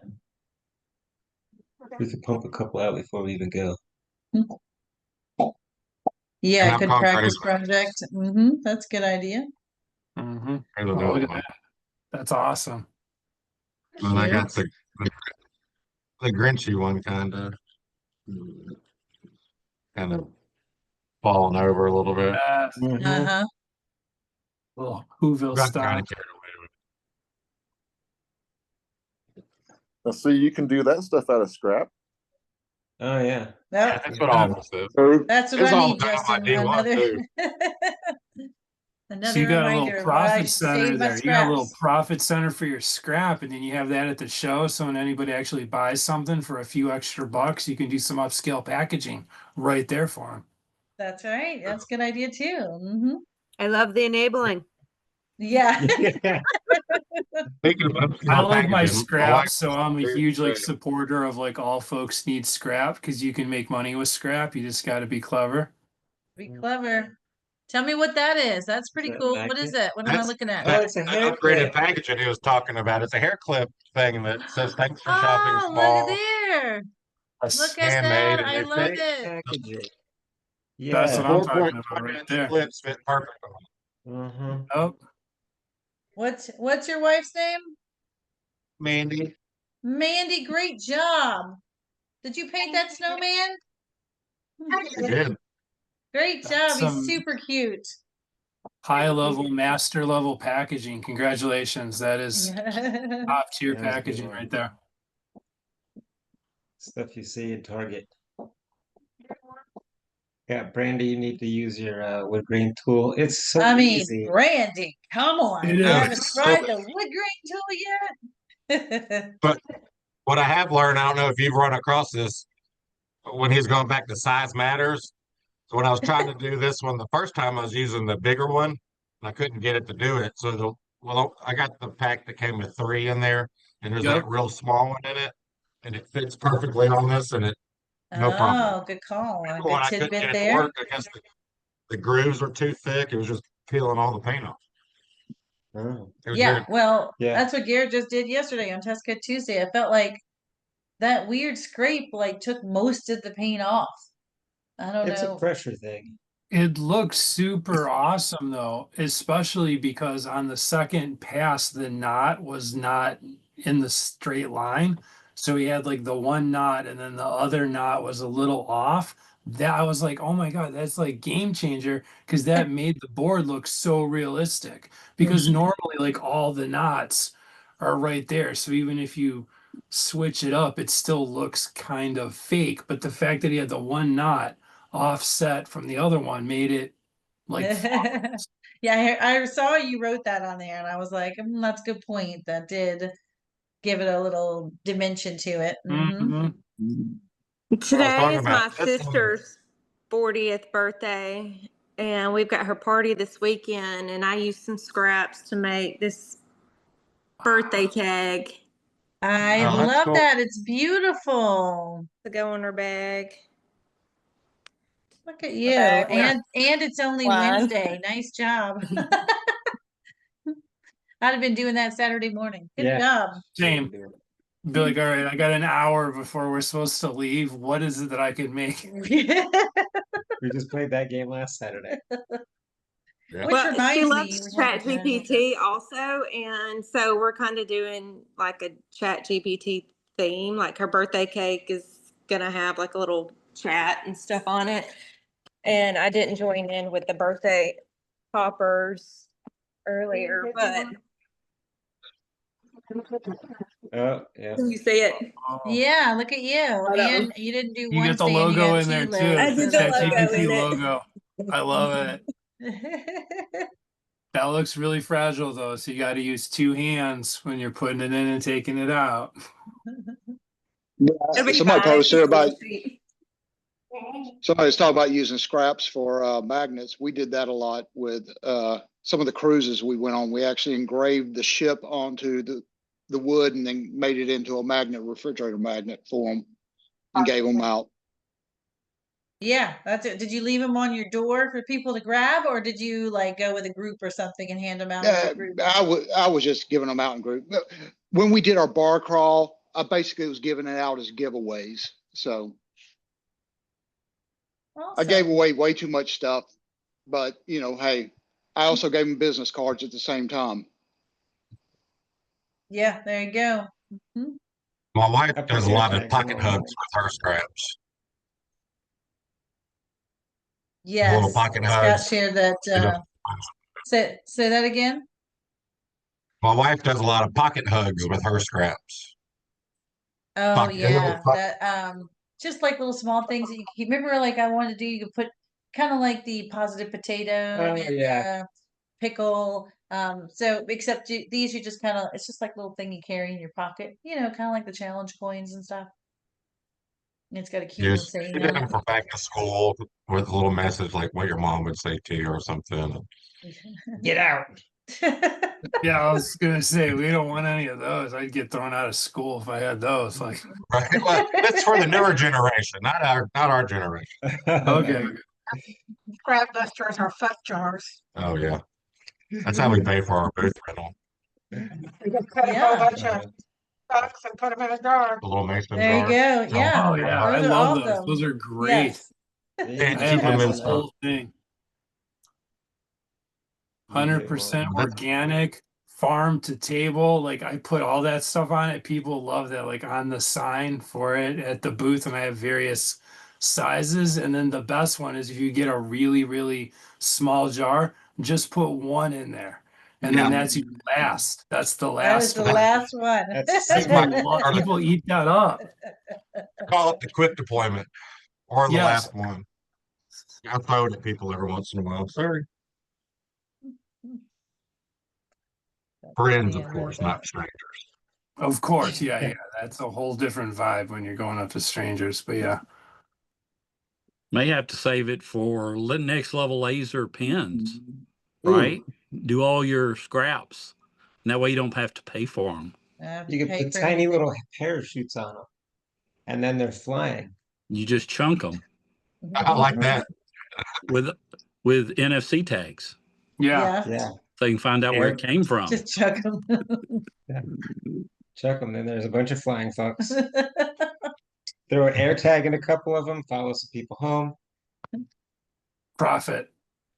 we could pump a couple out before we even go. And Yeah, I've good gone crazy practice with it. project. Mm-hmm. That's a good idea. Mm-hmm. Here's Oh, another look at one. that. That's awesome. And I got Cute. the Grinchy one kind of falling over a little bit. Mm-hmm. Uh-huh. Little Whoville Got kind style. of carried away with Now, see, you can do that stuff out of scrap. Oh yeah. it. Well, Yeah, that's what all this is. that's what It's I all need, done on my Justin. D1 too. So Another you got a little reminder of why I profit should center save my there. You got a little scraps. profit center for your scrap, and then you have that at the show. So when anybody actually buys something for a few extra bucks, you can do some upscale packaging right there for them. That's right. That's a good idea too. Mm-hmm. I love the enabling. Yeah. Yeah. Speaking of I upscale like my packaging, my wife scraps, so I'm a is huge like very supporter of like all folks need scrap because you can make money with scrap. You just got to be clever. Be clever. Tell me what that is. That's Is pretty that a cool. What is magnet? it? What am I that's looking at? Oh, that it's a that hair upgraded clip. packaging he was talking about. It's a hair clip thing that says thanks for shopping Oh, look at small, there. That's Look at that. handmade, and I they love fit. Great it. packaging. that's The what Yeah. I'm four point talking about one right inch there. clips fit perfect on Mm-hmm. Oh, What's your wife's name? Mandy. Mandy, great job. Did you paint that snowman? She did. Great that's job. He's some super cute. high level, master level packaging. Congratulations. That is Yeah. top tier That was a good packaging one. right there. Stuff you see in Target. Yeah, Brandy, you need to use your wood grain tool. It's so I mean, easy. Brandy, come on. It You No, is. haven't it's so tried the wood grain tool yet? but what I have learned, I don't know if you've run across this when he's going back to size matters. So when I was trying to do this one the first time, I was using the bigger one and I couldn't get it to do it. I got the pack that came with three in there, and there's that Yep. real small one in it, and it fits perfectly on this, and it no problem. Oh, good call. A When good I couldn't tidbit get it to there. work, I guess the grooves were too thick. It was just peeling all the paint off. Oh, It was Yeah, weird. well, yeah. that's what Garrett just did yesterday on Test Cut Tuesday. I felt like that weird scrape like took most of the paint off. I don't It's a know. pressure thing. It looks super awesome though, especially because on the second pass, the knot was not in the straight line. So he had like the one knot and then the other knot was a little off. That I was like, oh my God, that's like game changer because that made the board look so realistic. Because normally, like all the knots are right there. So even if you switch it up, it still looks kind of fake. But the fact that he had the one knot offset from the other one made it like flawless. Yeah, I saw you wrote that on there, and I was like, that's a good point. That did give it a little dimension to it. Mhm. What I was Today talking is my about. This one, sister's 40th birthday, and we've got her party this weekend, and I used some scraps to make this birthday tag I oh, that's love cool. that. It's beautiful. to go in her bag. Look at you. bag with And it's only wine. Wednesday. Nice job. I'd have been doing that Saturday morning. Good Yeah. job. Same. Be like, all right, I got an hour before we're supposed to leave. What is it that I can make? We just played that game last Saturday. Yeah. Which Well, she reminds me, loves we Chat haven't done. GPT also, and so we're kind of doing like a Chat GPT theme. Like her birthday cake is gonna have like a little chat and stuff on it. And I didn't join in with the birthday poppers earlier, but Oh, yeah. you see it. Yeah, look at you. Hold on. And you didn't do You one get the stand, you logo got in there two too. I legs. did So the that's logo awesome. in ChatGPT it. logo. I love it. That looks really fragile though, so you got to use two hands when you're putting it in and taking it out. Somebody posted about somebody's talking about using scraps for magnets. We did that a lot with some of the cruises we went on. We actually engraved the ship onto the wood and then made it into a magnet, refrigerator magnet for them, and gave them out. Yeah, that's it. Did you leave them on your door for people to grab, or did you like go with a group or something and hand them out as a group? I was just giving them out in group. When we did our bar crawl, I basically was giving it out as giveaways. So I gave away way too much stuff, but you know, hey, I also gave them business cards at the same time. Yeah, there you go. Mhm. My wife does a lot of pocket hugs with her scraps. Yes, Little pocket Scott hugs. shared that. Say that again. My wife does a lot of pocket hugs with her scraps. Oh yeah, that just like little small things that you can remember. Like I wanted to do, you could put kind of like the positive potato and pickle. So except these, you just kind of, it's just like a little thing you carry in your pocket. You know, kind of like the challenge coins and stuff. And it's got a cute little Yes, saying she did on them for back to school with a little message like what your mom would say to you or something. it. Get out. Yeah, I was gonna say we don't want any of those. I'd get thrown out of school if I had those. Like, right? Well, it's for the newer generation, not our generation. okay. Crab dusters are fuck jars. Oh yeah, that's how we pay for our booth rental. You just cut a whole bunch of ducks and put them in a jar. The little mason There you jar. go. Yeah. Oh yeah, I Those are love those. awesome. Those are great. Yes. And I keep have them in the stock. whole thing. 100% organic, farm to table. Like I put all that stuff on it. People love that. Like on the sign for it at the booth, and I have various sizes. And then the best one is if you get a really, really small jar, just put one in there. And then that's your last. That's the That is last the one. last one. People eat that up. Call it the quick deployment or the Yes. last one. I throw it at people every once in a while. Sorry. Friends, of course, not strangers. Of course, yeah. That's a whole different vibe when you're going up to strangers. But yeah. May have to save it for next level laser pens, right? Do all your scraps. And that way you don't have to pay for them. You can put tiny little parachutes on them, and then they're flying. You just chunk them. I like that. With NFC tags. Yeah. So you can find out where it came from. Just chuck them. Chuck them. Then there's a bunch of flying fox. Throw an air tag in a couple of them. Follow some people home. Profit.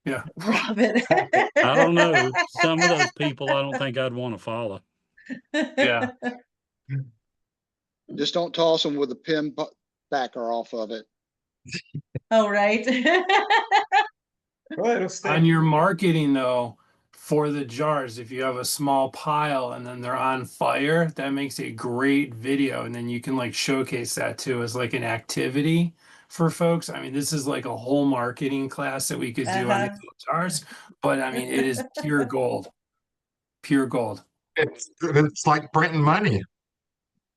Yeah. Profit. I don't know. Some of those people I don't think I'd want to follow. Yeah. Just don't toss them with a pin backer off of it. Oh, right. On your marketing though, for the jars, if you have a small pile and then they're on fire, that makes a great video. And then you can like showcase that too as like an activity for folks. I mean, this is like a whole marketing class that we could do on these jars, but I mean, it is pure gold. Pure gold. It's like printing money.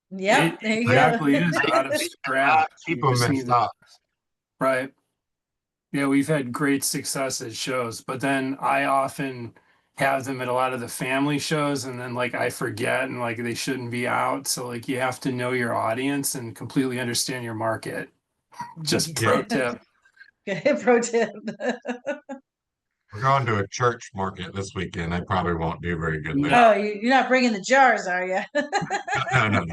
Yeah, there you exactly go. is out of scrap. Keep You them just in need to- stock. Right. Yeah, we've had great success at shows, but then I often have them at a lot of the family shows and then like I forget and like they shouldn't be out. So like you have to know your audience and completely understand your market. Just pro tip. Okay, pro tip. We're going to a church market this weekend. They probably won't do very good there. Oh, you're not bringing the jars, are you? No.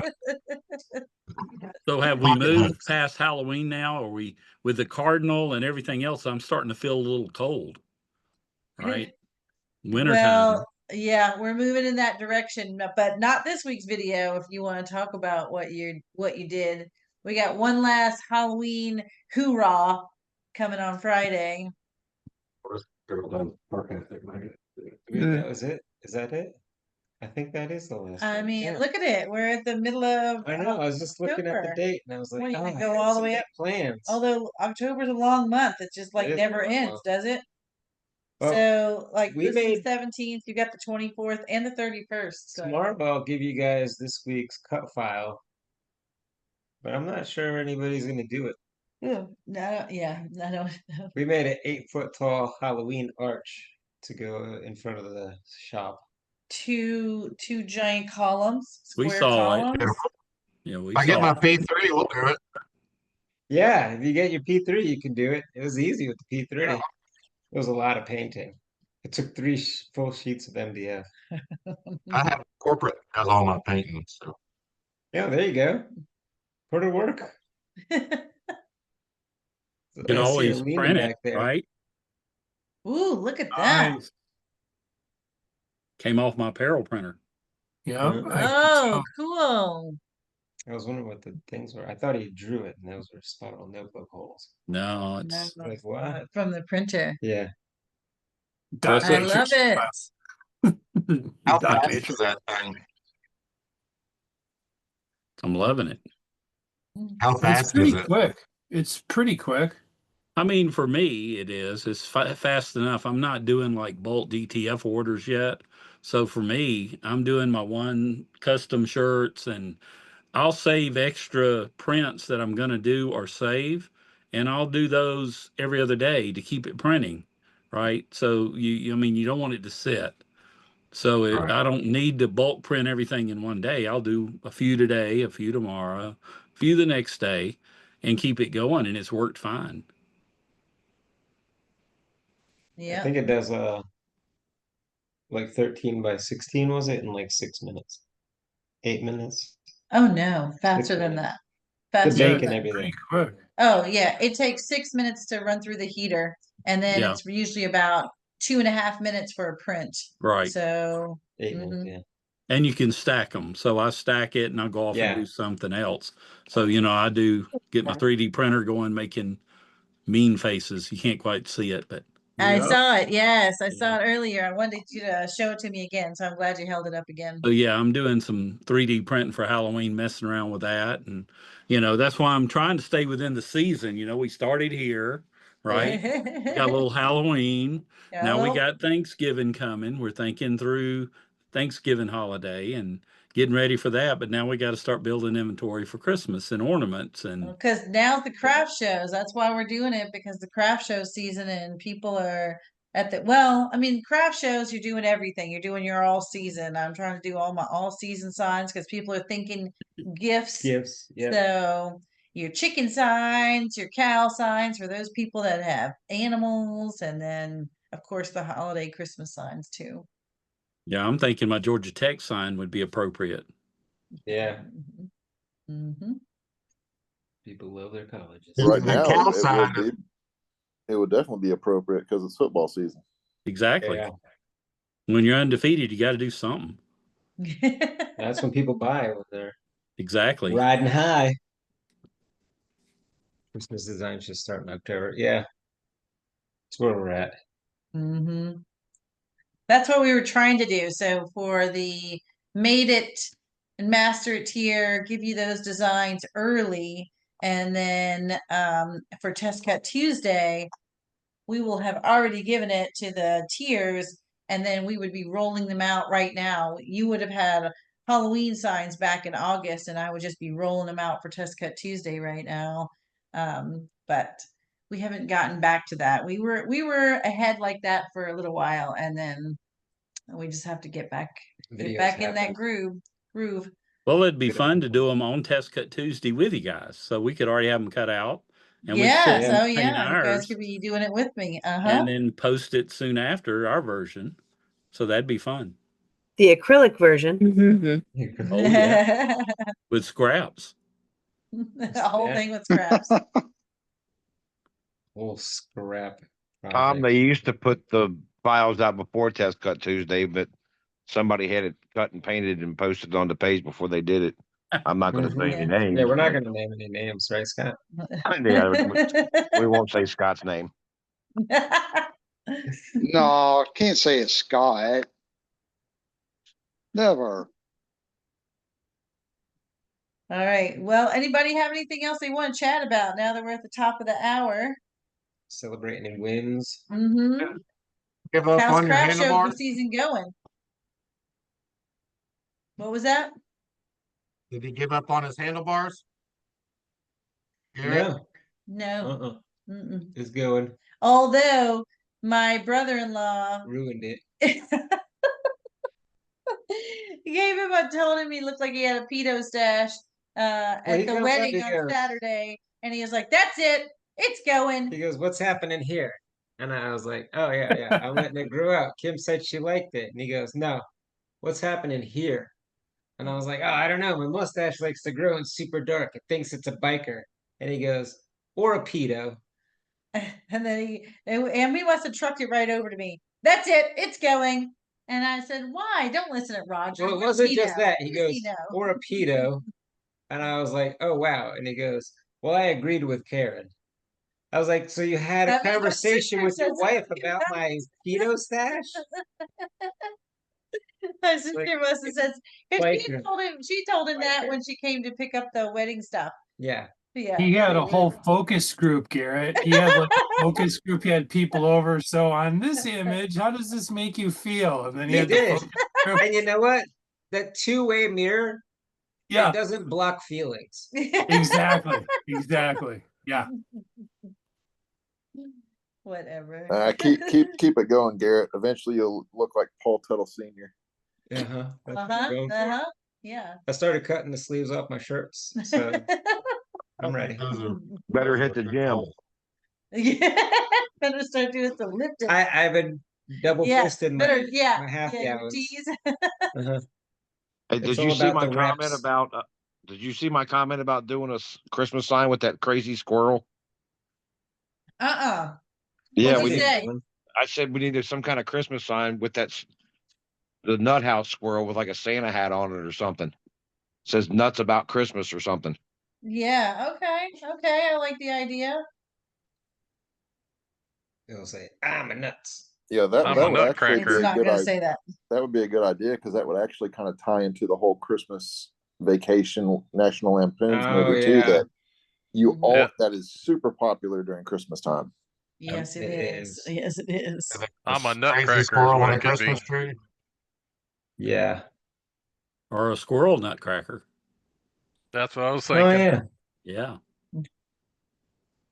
So have we moved past Halloween now? Are we with the cardinal and everything else? I'm starting to feel a little cold. Right? Wintertime. Well, yeah, we're moving in that direction, but not this week's video. If you want to talk about what you did, we got one last Halloween hoorah coming on Friday. That was it. Is that it? I think that is the last. I one. mean, Yeah. look at it. We're at the middle of. I know. I was just looking at the October. date, and I was like, Well, you "Oh, can I go had all the some way big up. plans." Although October's a long month, it just like It is a never long ends, month. does it? Well, So like we this is the made 17th, you got the 24th and the 31st. So tomorrow. I'll give you guys this week's cut file, but I'm not sure anybody's gonna do it. no, yeah, I don't. We made an 8 foot tall Halloween arch to go in front of the shop. Two giant columns, We square saw it. columns. Yeah, we If I get saw my it. P3, we'll do it. Yeah, if you get your P3, you can do it. It was easy with the P3. Yeah. It was a lot of painting. It took three full sheets of MDF. I have corporate does all my painting. So Yeah, there you go. Put it to work. You can I see her always leaning print it, back there. right? Ooh, look at that. Nice. Came off my apparel printer. Yeah, Mhm. I can Oh, tell. cool. I was wondering what the things were. I thought he drew it, and those were spiral notebook holes. No, No, it's Like what? from the printer. Yeah. Dot Press I it. love matrix. it. how Dot fast matrix. is that thing? I'm loving it. How It's fast pretty is it? quick. It's pretty quick. I mean, for me, it is. It's fast enough. I'm not doing like bulk DTF orders yet. So for me, I'm doing my one custom shirts, and I'll save extra prints that I'm going to do or save, and I'll do those every other day to keep it printing, right? So I mean, you don't want it to sit. So Right. I don't need to bulk print everything in one day. I'll do a few today, a few tomorrow, a few the next day, and keep it going, and it's worked fine. I Yeah. think it does like 13 by 16 was it in like 6 minutes? 8 minutes? Oh no, faster It's than fast. that. The Faster Yeah, than bake it's and that. pretty everything. quick. Oh yeah, it takes 6 minutes to run through the heater, and then Yeah, it's usually about 2.5 minutes for a print. right. So, 8 minutes, yeah. And you can stack them. So I stack it and I go off and Yeah. do something else. So, I do get my 3D printer going, making mean faces. You can't quite see it, but I Yeah. saw it. Yes, I yeah. saw it earlier. I wanted you to show it to me again, so I'm glad you held it up again. So yeah, I'm doing some 3D printing for Halloween, messing around with that. And, that's why I'm trying to stay within the season. We started here, right? We got a little Halloween. Yeah, Now we well, got Thanksgiving coming. We're thinking through Thanksgiving holiday and getting ready for that. But now we got to start building inventory for Christmas and ornaments. And because now's the craft shows. That's why we're doing it, because the craft show season and people are at the, well, I mean, craft shows, you're doing everything. You're doing your all season. I'm trying to do all my all season signs because people are thinking gifts. Gifts. Yeah. So your chicken signs, your cow signs for those people that have animals, and then of course the holiday Christmas signs too. yeah, I'm thinking my Georgia Tech sign would be appropriate. Yeah. Mm-hmm. People love their colleges. Right The now, cow it sign would be. It would definitely be appropriate because it's football season. Exactly. Yeah. When you're undefeated, you got to do something. That's when people buy when they're Exactly. riding high. Christmas design should start in October. Yeah. That's where we're at. Mm-hmm. That's what we were trying to do. So for the made it and master it tier, give you those designs early. And then for Test Cut Tuesday, we will have already given it to the tiers, and then we would be rolling them out right now. You would have had Halloween signs back in August, and I would just be rolling them out for Test Cut Tuesday right now. But we haven't gotten back to that. We were ahead like that for a little while, and then we just have to get back Videos in that happen. groove. Well, it'd be fun to do them on Test Cut Tuesday with you guys. So we could already have them cut out and we sit Yes, and oh paint yeah, you guys ours could be doing it with me. and then post it soon after our version. So that'd be fun. The acrylic version. Oh, yeah. With scraps. The whole thing with scraps. Whole scrap Tom, project. they used to put the files out before Test Cut Tuesday, but somebody had it cut and painted and posted on the page before they did it. I'm not going to say any names. Yeah, we're not but- going to name any names, right, Scott? Yeah, we won't say Scott's name. No, can't say it's Scott. Never. All right. Well, anybody have anything else they want to chat about now that we're at the top of the hour? Celebrating wins. Mm-hmm. Give up How's on your craft show handlebars? season going? What was that? Did he give up on his handlebars? Garrett? No. No. Mm-mm. It's going. Although my brother-in-law Ruined it. gave him a told him he looked like he had a pedo stash Well, he at the comes up, wedding he on goes- Saturday, and he was like, "That's it, it's going." He goes, "What's happening here?" And I was like, "Oh yeah. I went and it grew out. Kim said she liked it." And he goes, "No, what's happening here?" And I was like, "Oh, I don't know. My mustache likes to grow and super dark. It thinks it's a biker." And he goes, "Or a pedo." And then and we must have trucked it right over to me. "That's it, it's going." And I said, "Why? Don't listen to Roger." Well, it What does wasn't he just know? that. He What does goes, he know? "Or a pedo." And I was like, "Oh wow." And he goes, "Well, I agreed with Karen." I was like, "So you had a That means my conversation sister with your says- wife about my pedo stash?" My sister must have said, because Biker. she told him that when she came to pick up the wedding stuff. Yeah. Yeah. He had a whole focus group, Garrett. He had like a focus group. He had people over. So on this image, how does this make you feel? And then he He had the did. focus group. And you know what? That two-way mirror, Yeah, it doesn't block feelings. exactly. Exactly. Yeah. Whatever. Keep it going, Garrett. Eventually, you'll look like Paul Tuttle Sr. Uh-huh. That's what I'm Uh-huh. going for. Uh-huh. Yeah. I started cutting the sleeves off my shirts, so I'm ready. Better hit the gym. Yeah. Better start doing some lifting. I've been double Yeah. fisted Better, my yeah. half Yeah, your gallons. T's. Uh-huh. Hey, did It's you all see about my the comment reps. about? Did you see my comment about doing a Christmas sign with that crazy squirrel? Uh-uh. Yeah, What'd we he need. say? I said we needed some kind of Christmas sign with the nut house squirrel with like a Santa hat on it or something. Says nuts about Christmas or something. Yeah, okay. Okay, I like the idea. It'll say, "I'm a nuts." Yeah, that I'm that a would actually nutcracker. be It's a not good gonna idea. say that. That would be a good idea because that would actually kind of tie into the whole Christmas Vacation National Lampoon's Oh movie too. yeah. That you Mhm. all Yeah. that is super popular during Christmas time. Yes, it It is. is. Yes, it is. I'm a Crazy nutcracker is squirrel what on it a could be. Christmas tree. Yeah. Or a squirrel nutcracker. That's what I was Oh thinking. yeah. Yeah.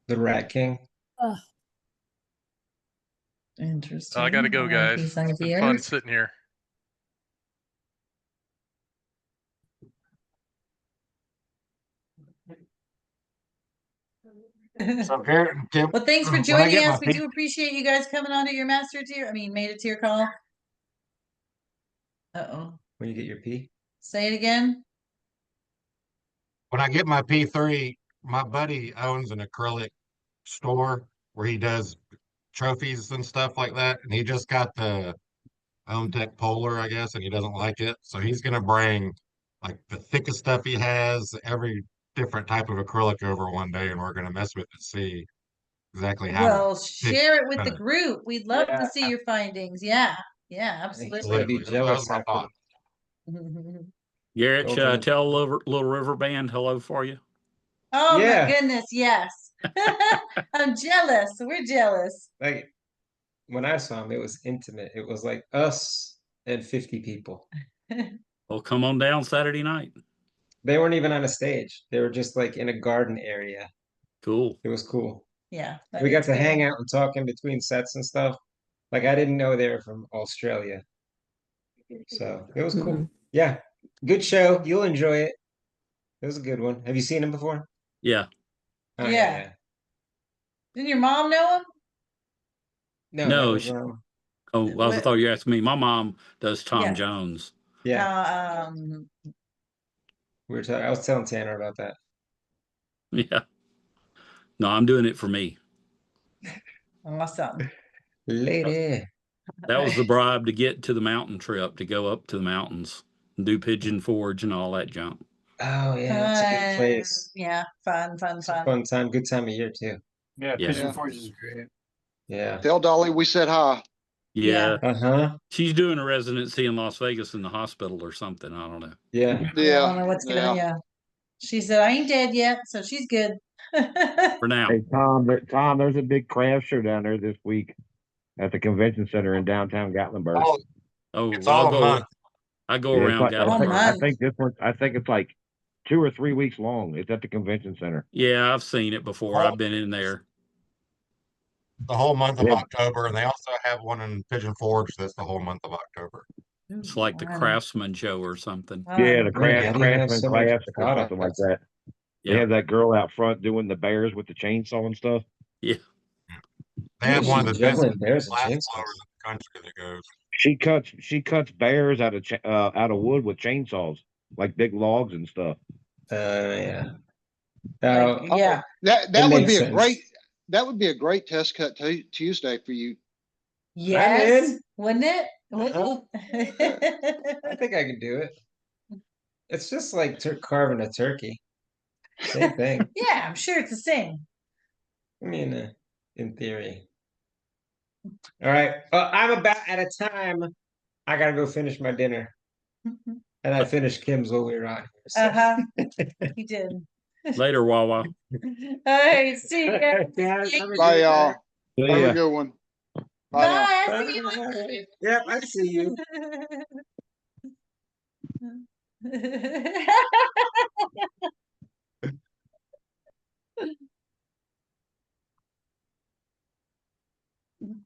The Rat King. Interesting. I gotta go, I like guys. these It's been fun ideas. sitting here. So Garrett and Kim, Well, thanks for when I joining get my us. We do appreciate you guys coming on to your master tier. I mean, made it to your call. Uh-oh. When you get your pee. Say it again. when I get my P3, my buddy owns an acrylic store where he does trophies and stuff like that, and he just got the Tech Polar, I guess, and he doesn't like it, so he's gonna bring like the thickest stuff he has, every different type of acrylic over one day, and we're gonna mess with it, see exactly how Well, thick share it with it's the gonna. group. We'd love to Yeah. see your findings. Yeah. Yeah, I think absolutely. he'd be That was jealous my after. thought. Garrett, should I Over. tell Little River Band hello for you? Oh my Yeah. goodness, yes. I'm jealous. We're jealous. Like when I saw him, it was intimate. It was like us and 50 people. Well, come on down Saturday night. They weren't even on a stage. They were just like in a garden area. Cool. It was cool. Yeah. We got is to good. hang out and talk in between sets and stuff. Like I didn't know they were from Australia. So it was cool. Yeah. Good show. You'll enjoy it. It was a good one. Have you seen him before? Yeah. Oh, Yeah. Didn't your mom know him? No, No, that was I thought you asked me. My mom does Tom Yeah. Jones. yeah. I was telling Tanner about that. Yeah. No, I'm doing it for me. Awesome. Lady. That was the bribe to get to the mountain trip, to go up to the mountains and do Pigeon Forge and all that junk. Oh yeah, it's a good place. Yeah, fun. It's a fun time, good time of year too. Yeah, Yeah. Pigeon Yeah. Forge is great. Yeah. Tell Dolly we said hi. Yeah. Uh-huh. She's doing a residency in Las Vegas in the hospital or something. I don't know. Yeah. I don't know what's going on. Yeah. She said, I ain't dead yet, so she's good. For now. Hey Tom, there's a big craft show down there this week. at the convention center in downtown Gatlinburg. Oh, It's well, all a month. I go Yeah, it's around like, All Gatlinburg. I month. think this one, I think it's like 2 or 3 weeks long. It's at the convention center. Yeah, I've seen it before. I've been in there. The whole month of Yeah. October, and they also have one in Pigeon Forge that's the whole month of October. It's like the Craftsman show or something. Yeah, the Wait, how do you have Craftsman so much class or product? something like That's- that. They Yeah. have that girl out front doing the bears with the chainsaw and stuff. Yeah. They have one of the best juggling bears and glass chainsaws. blowers in the country that goes. She cuts bears out of wood with chainsaws, like big logs and stuff. Yeah. Like, yeah. That It would makes be a sense. great test cut Tuesday for you. Yes. Wouldn't it? Uh-huh. I think I can do it. It's just like carving a turkey. Same thing. Yeah, I'm sure it's the same. I mean, in theory. All right. I'm about at a time. I gotta go finish my dinner. And I finished Kim's while we were on here. So. Uh-huh. You did. Later, Wawa. All right, see you guys. Bye, y'all. So, Have yeah. a good one. Bye now. Bye. Yep, I see you.